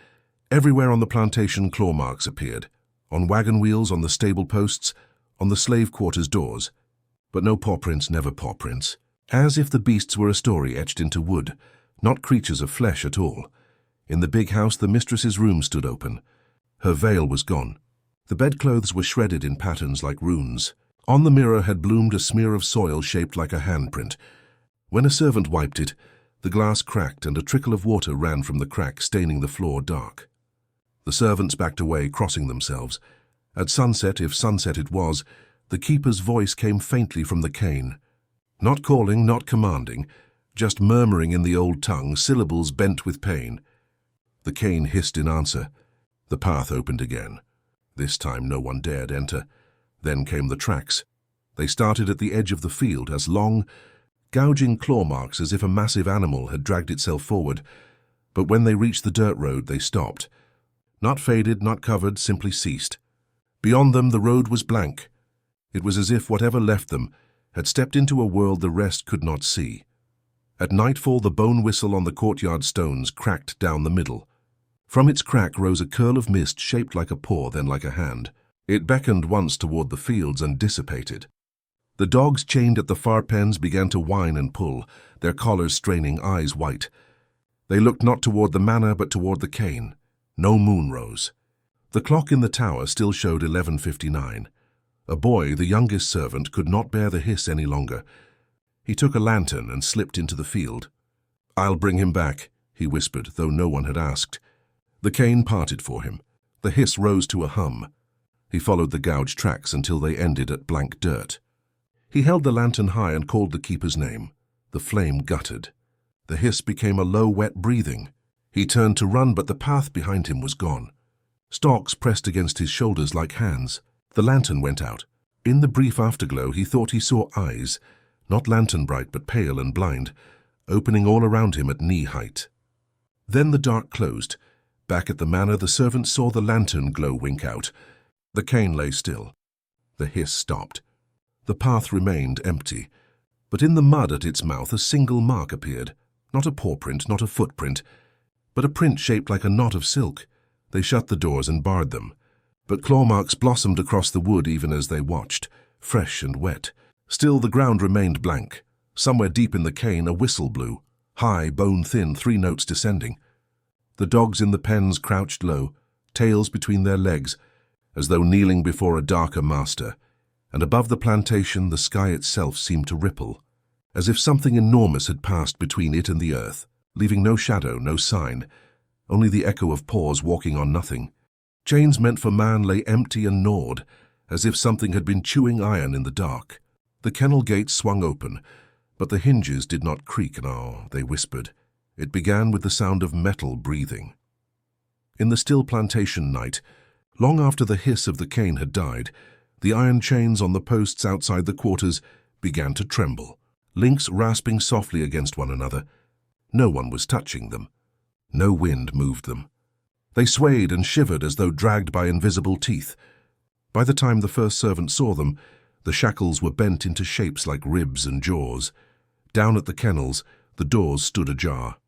Everywhere on the plantation claw marks appeared, on wagon wheels, on the stable posts, on the slave quarters doors. But no paw prints, never paw prints. As if the beasts were a story etched into wood, not creatures of flesh at all. In the big house the mistress's room stood open. Her veil was gone. The bedclothes were shredded in patterns like runes. On the mirror had bloomed a smear of soil shaped like a handprint. When a servant wiped it, the glass cracked and a trickle of water ran from the crack, staining the floor dark. The servants backed away, crossing themselves. At sunset, if sunset it was, the keeper's voice came faintly from the cane. Not calling, not commanding, just murmuring in the old tongue, syllables bent with pain. The cane hissed in answer. The path opened again. This time no one dared enter. Then came the tracks. They started at the edge of the field as long, gouging claw marks as if a massive animal had dragged itself forward. But when they reached the dirt road, they stopped. Not faded, not covered, simply ceased. Beyond them, the road was blank. It was as if whatever left them had stepped into a world the rest could not see. At nightfall, the bone whistle on the courtyard stones cracked down the middle. From its crack rose a curl of mist shaped like a paw, then like a hand. It beckoned once toward the fields and dissipated. The dogs chained at the far pens began to whine and pull, their collars straining, eyes white. They looked not toward the manor but toward the cane. No moon rose. The clock in the tower still showed 11:59. A boy, the youngest servant, could not bear the hiss any longer. He took a lantern and slipped into the field. "I'll bring him back," he whispered, though no one had asked. The cane parted for him. The hiss rose to a hum. He followed the gouged tracks until they ended at blank dirt. He held the lantern high and called the keeper's name. The flame guttered. The hiss became a low, wet breathing. He turned to run, but the path behind him was gone. Stalks pressed against his shoulders like hands. The lantern went out. In the brief afterglow, he thought he saw eyes, not lantern-bright but pale and blind, opening all around him at knee-height. Then the dark closed. Back at the manor, the servant saw the lantern glow wink out. The cane lay still. The hiss stopped. The path remained empty, but in the mud at its mouth a single mark appeared. Not a paw print, not a footprint, but a print shaped like a knot of silk. They shut the doors and barred them, but claw marks blossomed across the wood even as they watched, fresh and wet. Still the ground remained blank. Somewhere deep in the cane a whistle blew, high, bone-thin, 3 notes descending. The dogs in the pens crouched low, tails between their legs, as though kneeling before a darker master, and above the plantation the sky itself seemed to ripple, as if something enormous had passed between it and the earth, leaving no shadow, no sign, only the echo of paws walking on nothing. Chains meant for man lay empty and gnawed, as if something had been chewing iron in the dark. The kennel gates swung open, but the hinges did not creak. "No," they whispered. It began with the sound of metal breathing. In the still plantation night, long after the hiss of the cane had died, the iron chains on the posts outside the quarters began to tremble, links rasping softly against one another. No one was touching them. No wind moved them. They swayed and shivered as though dragged by invisible teeth. By the time the first servant saw them, the shackles were bent into shapes like ribs and jaws. Down at the kennels, the doors stood ajar.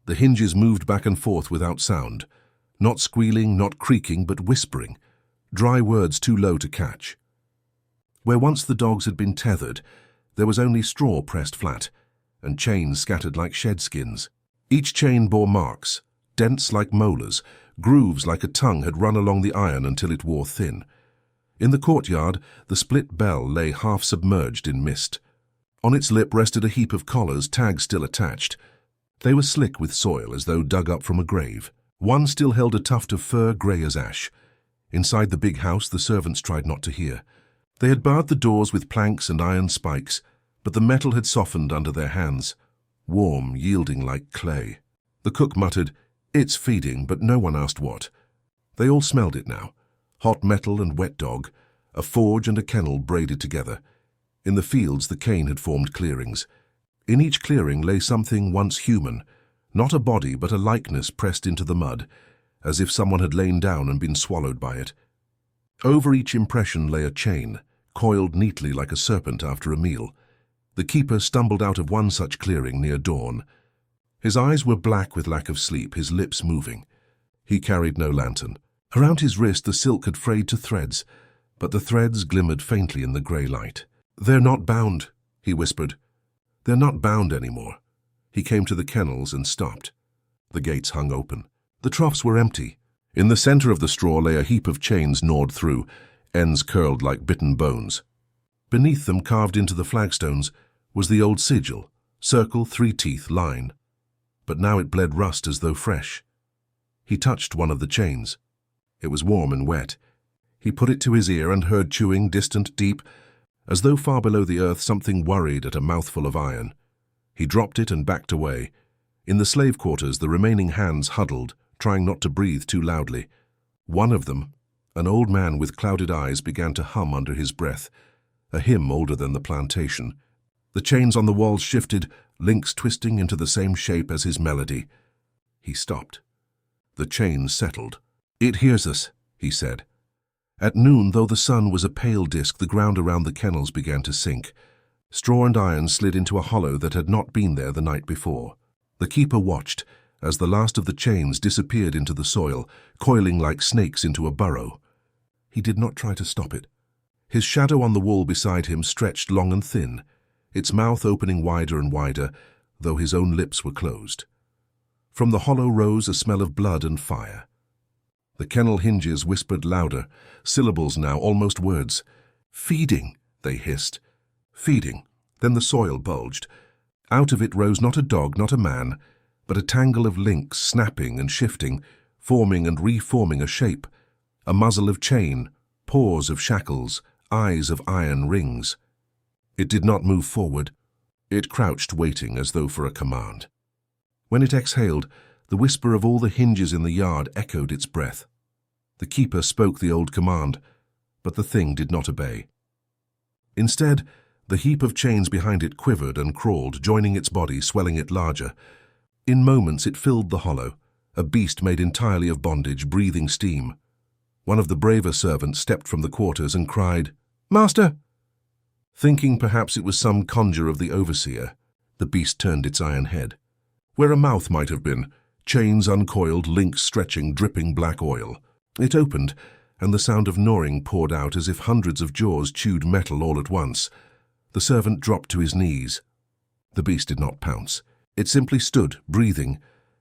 The hinges moved back and forth without sound, not squealing, not creaking, but whispering, dry words too low to catch. Where once the dogs had been tethered, there was only straw pressed flat, and chains scattered like shed skins. Each chain bore marks, dents like molars, grooves like a tongue had run along the iron until it wore thin. In the courtyard, the split bell lay half submerged in mist. On its lip rested a heap of collars, tags still attached. They were slick with soil, as though dug up from a grave. One still held a tuft of fur grey as ash. Inside the big house, the servants tried not to hear. They had barred the doors with planks and iron spikes, but the metal had softened under their hands, warm, yielding like clay. The cook muttered, "It's feeding," but no one asked what. They all smelled it now. Hot metal and wet dog, a forge and a kennel braided together. In the fields, the cane had formed clearings. In each clearing lay something once human, not a body but a likeness pressed into the mud, as if someone had lain down and been swallowed by it. Over each impression lay a chain, coiled neatly like a serpent after a meal. The keeper stumbled out of one such clearing near dawn. His eyes were black with lack of sleep, his lips moving. He carried no lantern. Around his wrist the silk had frayed to threads, but the threads glimmered faintly in the grey light. "They're not bound," he whispered. "They're not bound anymore." He came to the kennels and stopped. The gates hung open. The troughs were empty. In the center of the straw lay a heap of chains gnawed through, ends curled like bitten bones. Beneath them, carved into the flagstones, was the old sigil, circle, 3 teeth, line. But now it bled rust as though fresh. He touched one of the chains. It was warm and wet. He put it to his ear and heard chewing, distant, deep, as though far below the earth something worried at a mouthful of iron. He dropped it and backed away. In the slave quarters, the remaining hands huddled, trying not to breathe too loudly. One of them, an old man with clouded eyes, began to hum under his breath, a hymn older than the plantation. The chains on the walls shifted, links twisting into the same shape as his melody. He stopped. The chains settled. "It hears us," he said. At noon, though the sun was a pale disk, the ground around the kennels began to sink. Straw and iron slid into a hollow that had not been there the night before. The keeper watched as the last of the chains disappeared into the soil, coiling like snakes into a burrow. He did not try to stop it. His shadow on the wall beside him stretched long and thin, its mouth opening wider and wider, though his own lips were closed. From the hollow rose a smell of blood and fire. The kennel hinges whispered louder, syllables now, almost words. "Feeding," they hissed. "Feeding." Then the soil bulged. Out of it rose not a dog, not a man, but a tangle of links, snapping and shifting, forming and reforming a shape, a muzzle of chain, paws of shackles, eyes of iron rings. It did not move forward. It crouched, waiting as though for a command. When it exhaled, the whisper of all the hinges in the yard echoed its breath. The keeper spoke the old command, but the thing did not obey. Instead, the heap of chains behind it quivered and crawled, joining its body, swelling it larger. In moments it filled the hollow, a beast made entirely of bondage, breathing steam. One of the braver servants stepped from the quarters and cried, "Master!" Thinking perhaps it was some conjure of the overseer, the beast turned its iron head. Where a mouth might have been, chains uncoiled, links stretching, dripping black oil. It opened, and the sound of gnawing poured out as if hundreds of jaws chewed metal all at once. The servant dropped to his knees. The beast did not pounce. It simply stood, breathing,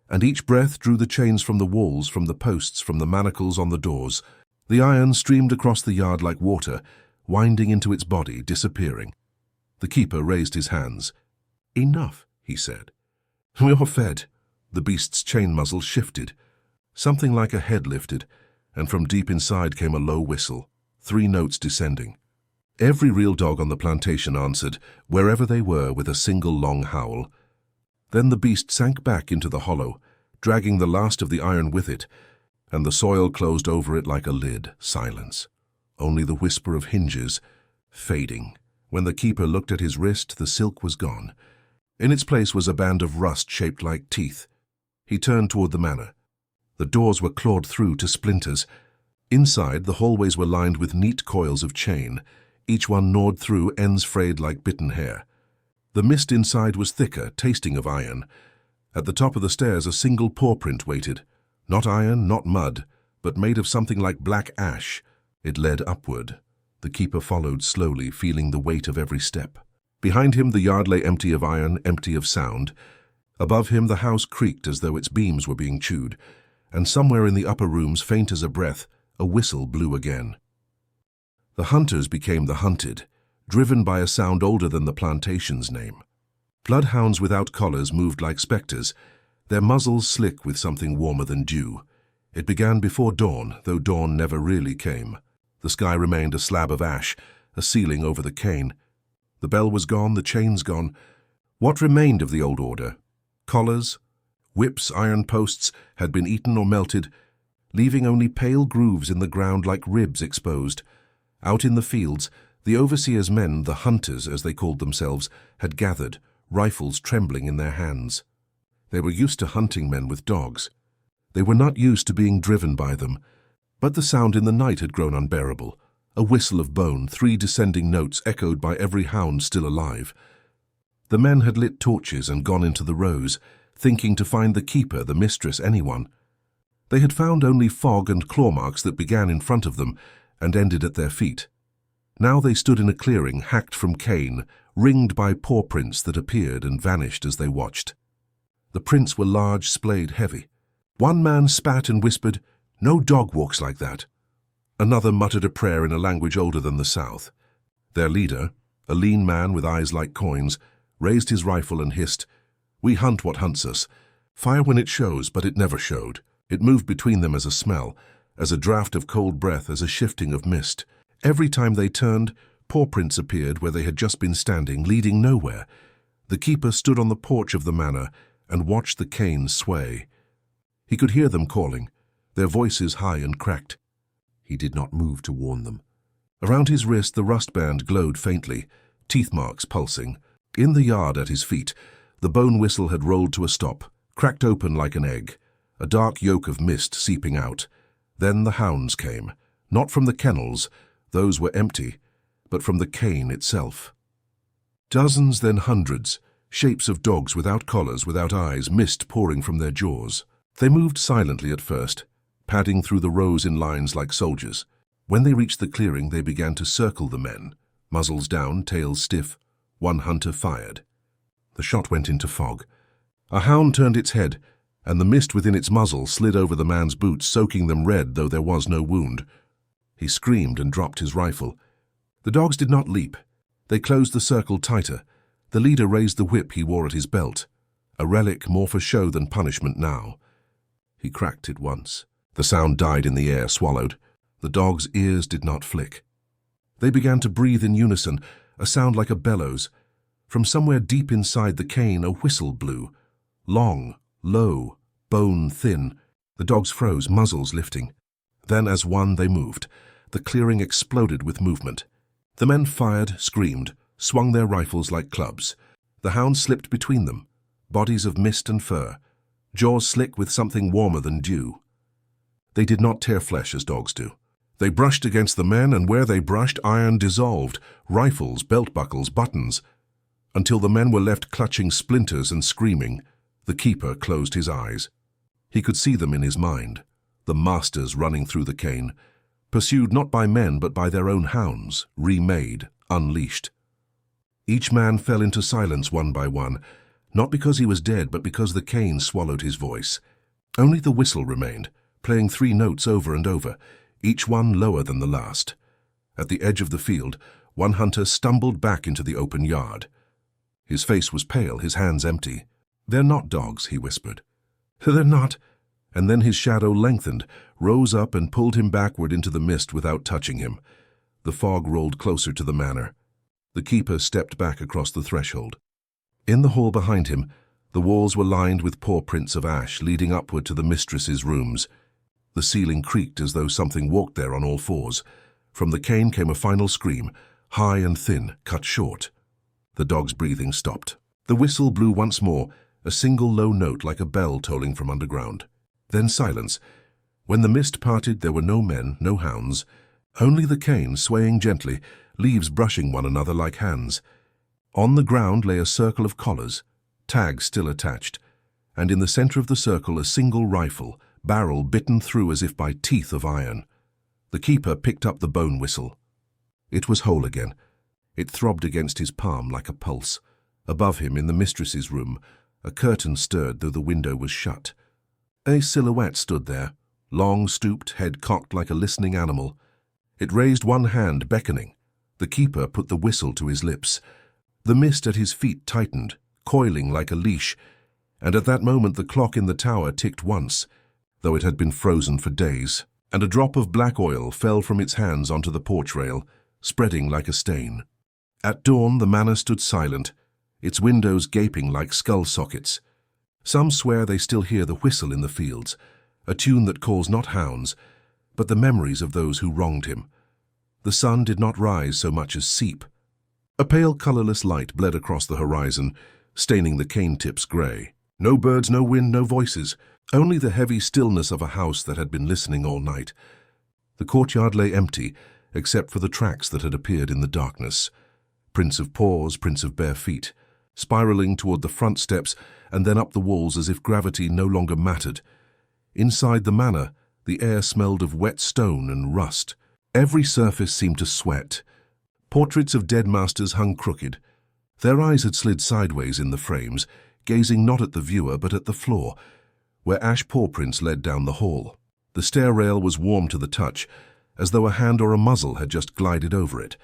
and each breath drew the chains from the walls, from the posts, from the manacles on the doors. The iron streamed across the yard like water, winding into its body, disappearing. The keeper raised his hands. "Enough," he said. "You're fed." The beast's chain muzzle shifted. Something like a head lifted, and from deep inside came a low whistle, 3 notes descending. Every real dog on the plantation answered, wherever they were, with a single long howl. Then the beast sank back into the hollow, dragging the last of the iron with it, and the soil closed over it like a lid. Silence. Only the whisper of hinges, fading. When the keeper looked at his wrist, the silk was gone. In its place was a band of rust shaped like teeth. He turned toward the manor. The doors were clawed through to splinters. Inside, the hallways were lined with neat coils of chain, each one gnawed through, ends frayed like bitten hair. The mist inside was thicker, tasting of iron. At the top of the stairs, a single paw print waited. Not iron, not mud, but made of something like black ash. It led upward. The keeper followed slowly, feeling the weight of every step. Behind him, the yard lay empty of iron, empty of sound. Above him, the house creaked as though its beams were being chewed, and somewhere in the upper rooms, faint as a breath, a whistle blew again. The hunters became the hunted, driven by a sound older than the plantation's name. Bloodhounds without collars moved like specters, their muzzles slick with something warmer than dew. It began before dawn, though dawn never really came. The sky remained a slab of ash, a ceiling over the cane. The bell was gone, the chains gone. What remained of the old order? Collars, whips, iron posts had been eaten or melted, leaving only pale grooves in the ground like ribs exposed. Out in the fields, the overseer's men, the hunters as they called themselves, had gathered, rifles trembling in their hands. They were used to hunting men with dogs. They were not used to being driven by them, but the sound in the night had grown unbearable. A whistle of bone, 3 descending notes echoed by every hound still alive. The men had lit torches and gone into the rows, thinking to find the keeper, the mistress, anyone. They had found only fog and claw marks that began in front of them and ended at their feet. Now they stood in a clearing, hacked from cane, ringed by paw prints that appeared and vanished as they watched. The prints were large, splayed, heavy. One man spat and whispered, "No dog walks like that." Another muttered a prayer in a language older than the South. Their leader, a lean man with eyes like coins, raised his rifle and hissed, "We hunt what hunts us. Fire when it shows, but it never showed." It moved between them as a smell, as a draught of cold breath, as a shifting of mist. Every time they turned, paw prints appeared where they had just been standing, leading nowhere. The keeper stood on the porch of the manor and watched the cane sway. He could hear them calling, their voices high and cracked. He did not move to warn them. Around his wrist the rust band glowed faintly, teeth marks pulsing. In the yard at his feet, the bone whistle had rolled to a stop, cracked open like an egg, a dark yolk of mist seeping out. Then the hounds came, not from the kennels, those were empty, but from the cane itself. Dozens, then hundreds, shapes of dogs without collars, without eyes, mist pouring from their jaws. They moved silently at first, padding through the rows in lines like soldiers. When they reached the clearing, they began to circle the men, muzzles down, tails stiff. One hunter fired. The shot went into fog. A hound turned its head, and the mist within its muzzle slid over the man's boots, soaking them red, though there was no wound. He screamed and dropped his rifle. The dogs did not leap. They closed the circle tighter. The leader raised the whip he wore at his belt, a relic more for show than punishment now. He cracked it once. The sound died in the air, swallowed. The dogs' ears did not flick. They began to breathe in unison, a sound like a bellows. From somewhere deep inside the cane, a whistle blew. Long, low, bone-thin. The dogs froze, muzzles lifting. Then, as one, they moved. The clearing exploded with movement. The men fired, screamed, swung their rifles like clubs. The hounds slipped between them, bodies of mist and fur, jaws slick with something warmer than dew. They did not tear flesh as dogs do. They brushed against the men, and where they brushed, iron dissolved, rifles, belt buckles, buttons, until the men were left clutching splinters and screaming. The keeper closed his eyes. He could see them in his mind, the masters running through the cane, pursued not by men but by their own hounds, remade, unleashed. Each man fell into silence one by one, not because he was dead but because the cane swallowed his voice. Only the whistle remained, playing 3 notes over and over, each one lower than the last. At the edge of the field, one hunter stumbled back into the open yard. His face was pale, his hands empty. "They're not dogs," he whispered. "They're not." And then his shadow lengthened, rose up and pulled him backward into the mist without touching him. The fog rolled closer to the manor. The keeper stepped back across the threshold. In the hall behind him, the walls were lined with paw prints of ash leading upward to the mistress's rooms. The ceiling creaked as though something walked there on all fours. From the cane came a final scream, high and thin, cut short. The dog's breathing stopped. The whistle blew once more, a single low note like a bell tolling from underground. Then silence. When the mist parted, there were no men, no hounds, only the cane swaying gently, leaves brushing one another like hands. On the ground lay a circle of collars, tags still attached, and in the center of the circle a single rifle, barrel bitten through as if by teeth of iron. The keeper picked up the bone whistle. It was whole again. It throbbed against his palm like a pulse. Above him, in the mistress's room, a curtain stirred though the window was shut. A silhouette stood there, long stooped, head cocked like a listening animal. It raised one hand, beckoning. The keeper put the whistle to his lips. The mist at his feet tightened, coiling like a leash, and at that moment the clock in the tower ticked once, though it had been frozen for days, and a drop of black oil fell from its hands onto the porch rail, spreading like a stain. At dawn the manor stood silent, its windows gaping like skull sockets. Some swear they still hear the whistle in the fields, a tune that calls not hounds, but the memories of those who wronged him. The sun did not rise so much as seep. A pale, colorless light bled across the horizon, staining the cane tips gray. No birds, no wind, no voices, only the heavy stillness of a house that had been listening all night. The courtyard lay empty, except for the tracks that had appeared in the darkness. Prints of paws, prints of bare feet, spiraling toward the front steps and then up the walls as if gravity no longer mattered. Inside the manor, the air smelled of wet stone and rust. Every surface seemed to sweat. Portraits of dead masters hung crooked. Their eyes had slid sideways in the frames, gazing not at the viewer but at the floor, where ash paw prints led down the hall. The stair rail was warm to the touch, as though a hand or a muzzle had just glided over it.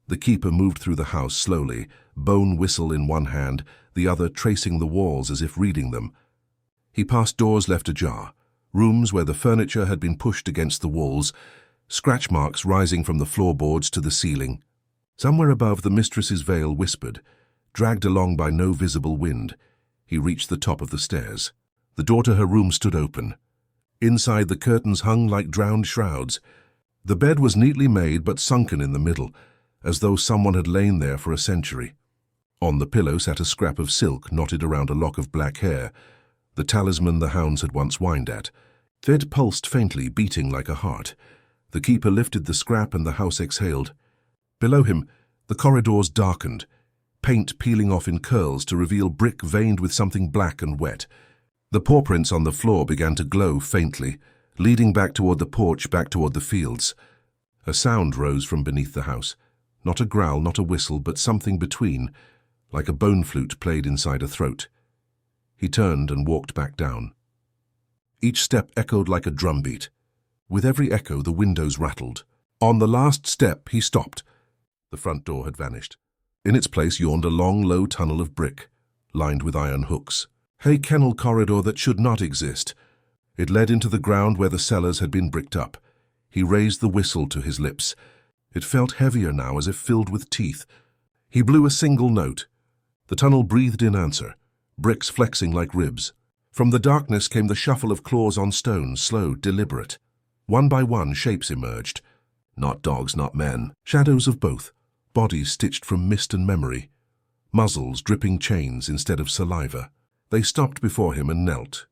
The keeper moved through the house slowly, bone whistle in one hand, the other tracing the walls as if reading them. He passed doors left ajar, rooms where the furniture had been pushed against the walls, scratch marks rising from the floorboards to the ceiling. Somewhere above, the mistress's veil whispered, dragged along by no visible wind. He reached the top of the stairs. The door to her room stood open. Inside, the curtains hung like drowned shrouds. The bed was neatly made but sunken in the middle, as though someone had lain there for a century. On the pillow sat a scrap of silk knotted around a lock of black hair, the talisman the hounds had once whined at. It pulsed faintly, beating like a heart. The keeper lifted the scrap and the house exhaled. Below him, the corridors darkened, paint peeling off in curls to reveal brick veined with something black and wet. The paw prints on the floor began to glow faintly, leading back toward the porch, back toward the fields. A sound rose from beneath the house. Not a growl, not a whistle, but something between, like a bone flute played inside a throat. He turned and walked back down. Each step echoed like a drumbeat. With every echo, the windows rattled. On the last step, he stopped. The front door had vanished. In its place yawned a long, low tunnel of brick, lined with iron hooks. A kennel corridor that should not exist. It led into the ground where the cellars had been bricked up. He raised the whistle to his lips. It felt heavier now, as if filled with teeth. He blew a single note. The tunnel breathed in answer, bricks flexing like ribs. From the darkness came the shuffle of claws on stone, slow, deliberate. One by one, shapes emerged. Not dogs, not men. Shadows of both. Bodies stitched from mist and memory. Muzzles dripping chains instead of saliva. They stopped before him and knelt.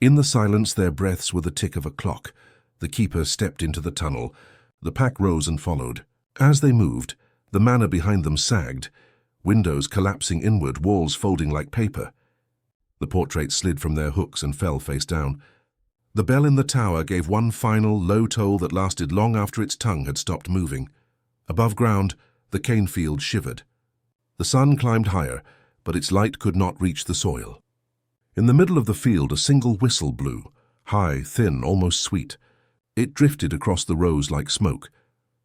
In the silence, their breaths were the tick of a clock. The keeper stepped into the tunnel. The pack rose and followed. As they moved, the manor behind them sagged, windows collapsing inward, walls folding like paper. The portraits slid from their hooks and fell face down. The bell in the tower gave one final, low toll that lasted long after its tongue had stopped moving. Above ground, the cane field shivered. The sun climbed higher, but its light could not reach the soil. In the middle of the field, a single whistle blew, high, thin, almost sweet. It drifted across the rows like smoke.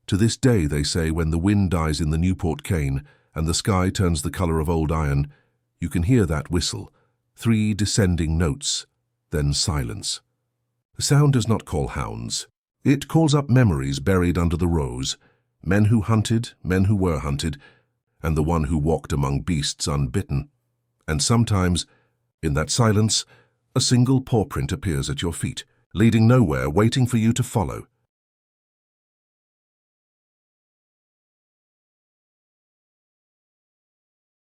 To this day, they say, when the wind dies in the Newport cane and the sky turns the color of old iron, you can hear that whistle, 3 descending notes, then silence. The sound does not call hounds. It calls up memories buried under the rose, men who hunted, men who were hunted, and the one who walked among beasts unbitten. And sometimes, in that silence, a single paw print appears at your feet, leading nowhere, waiting for you to follow.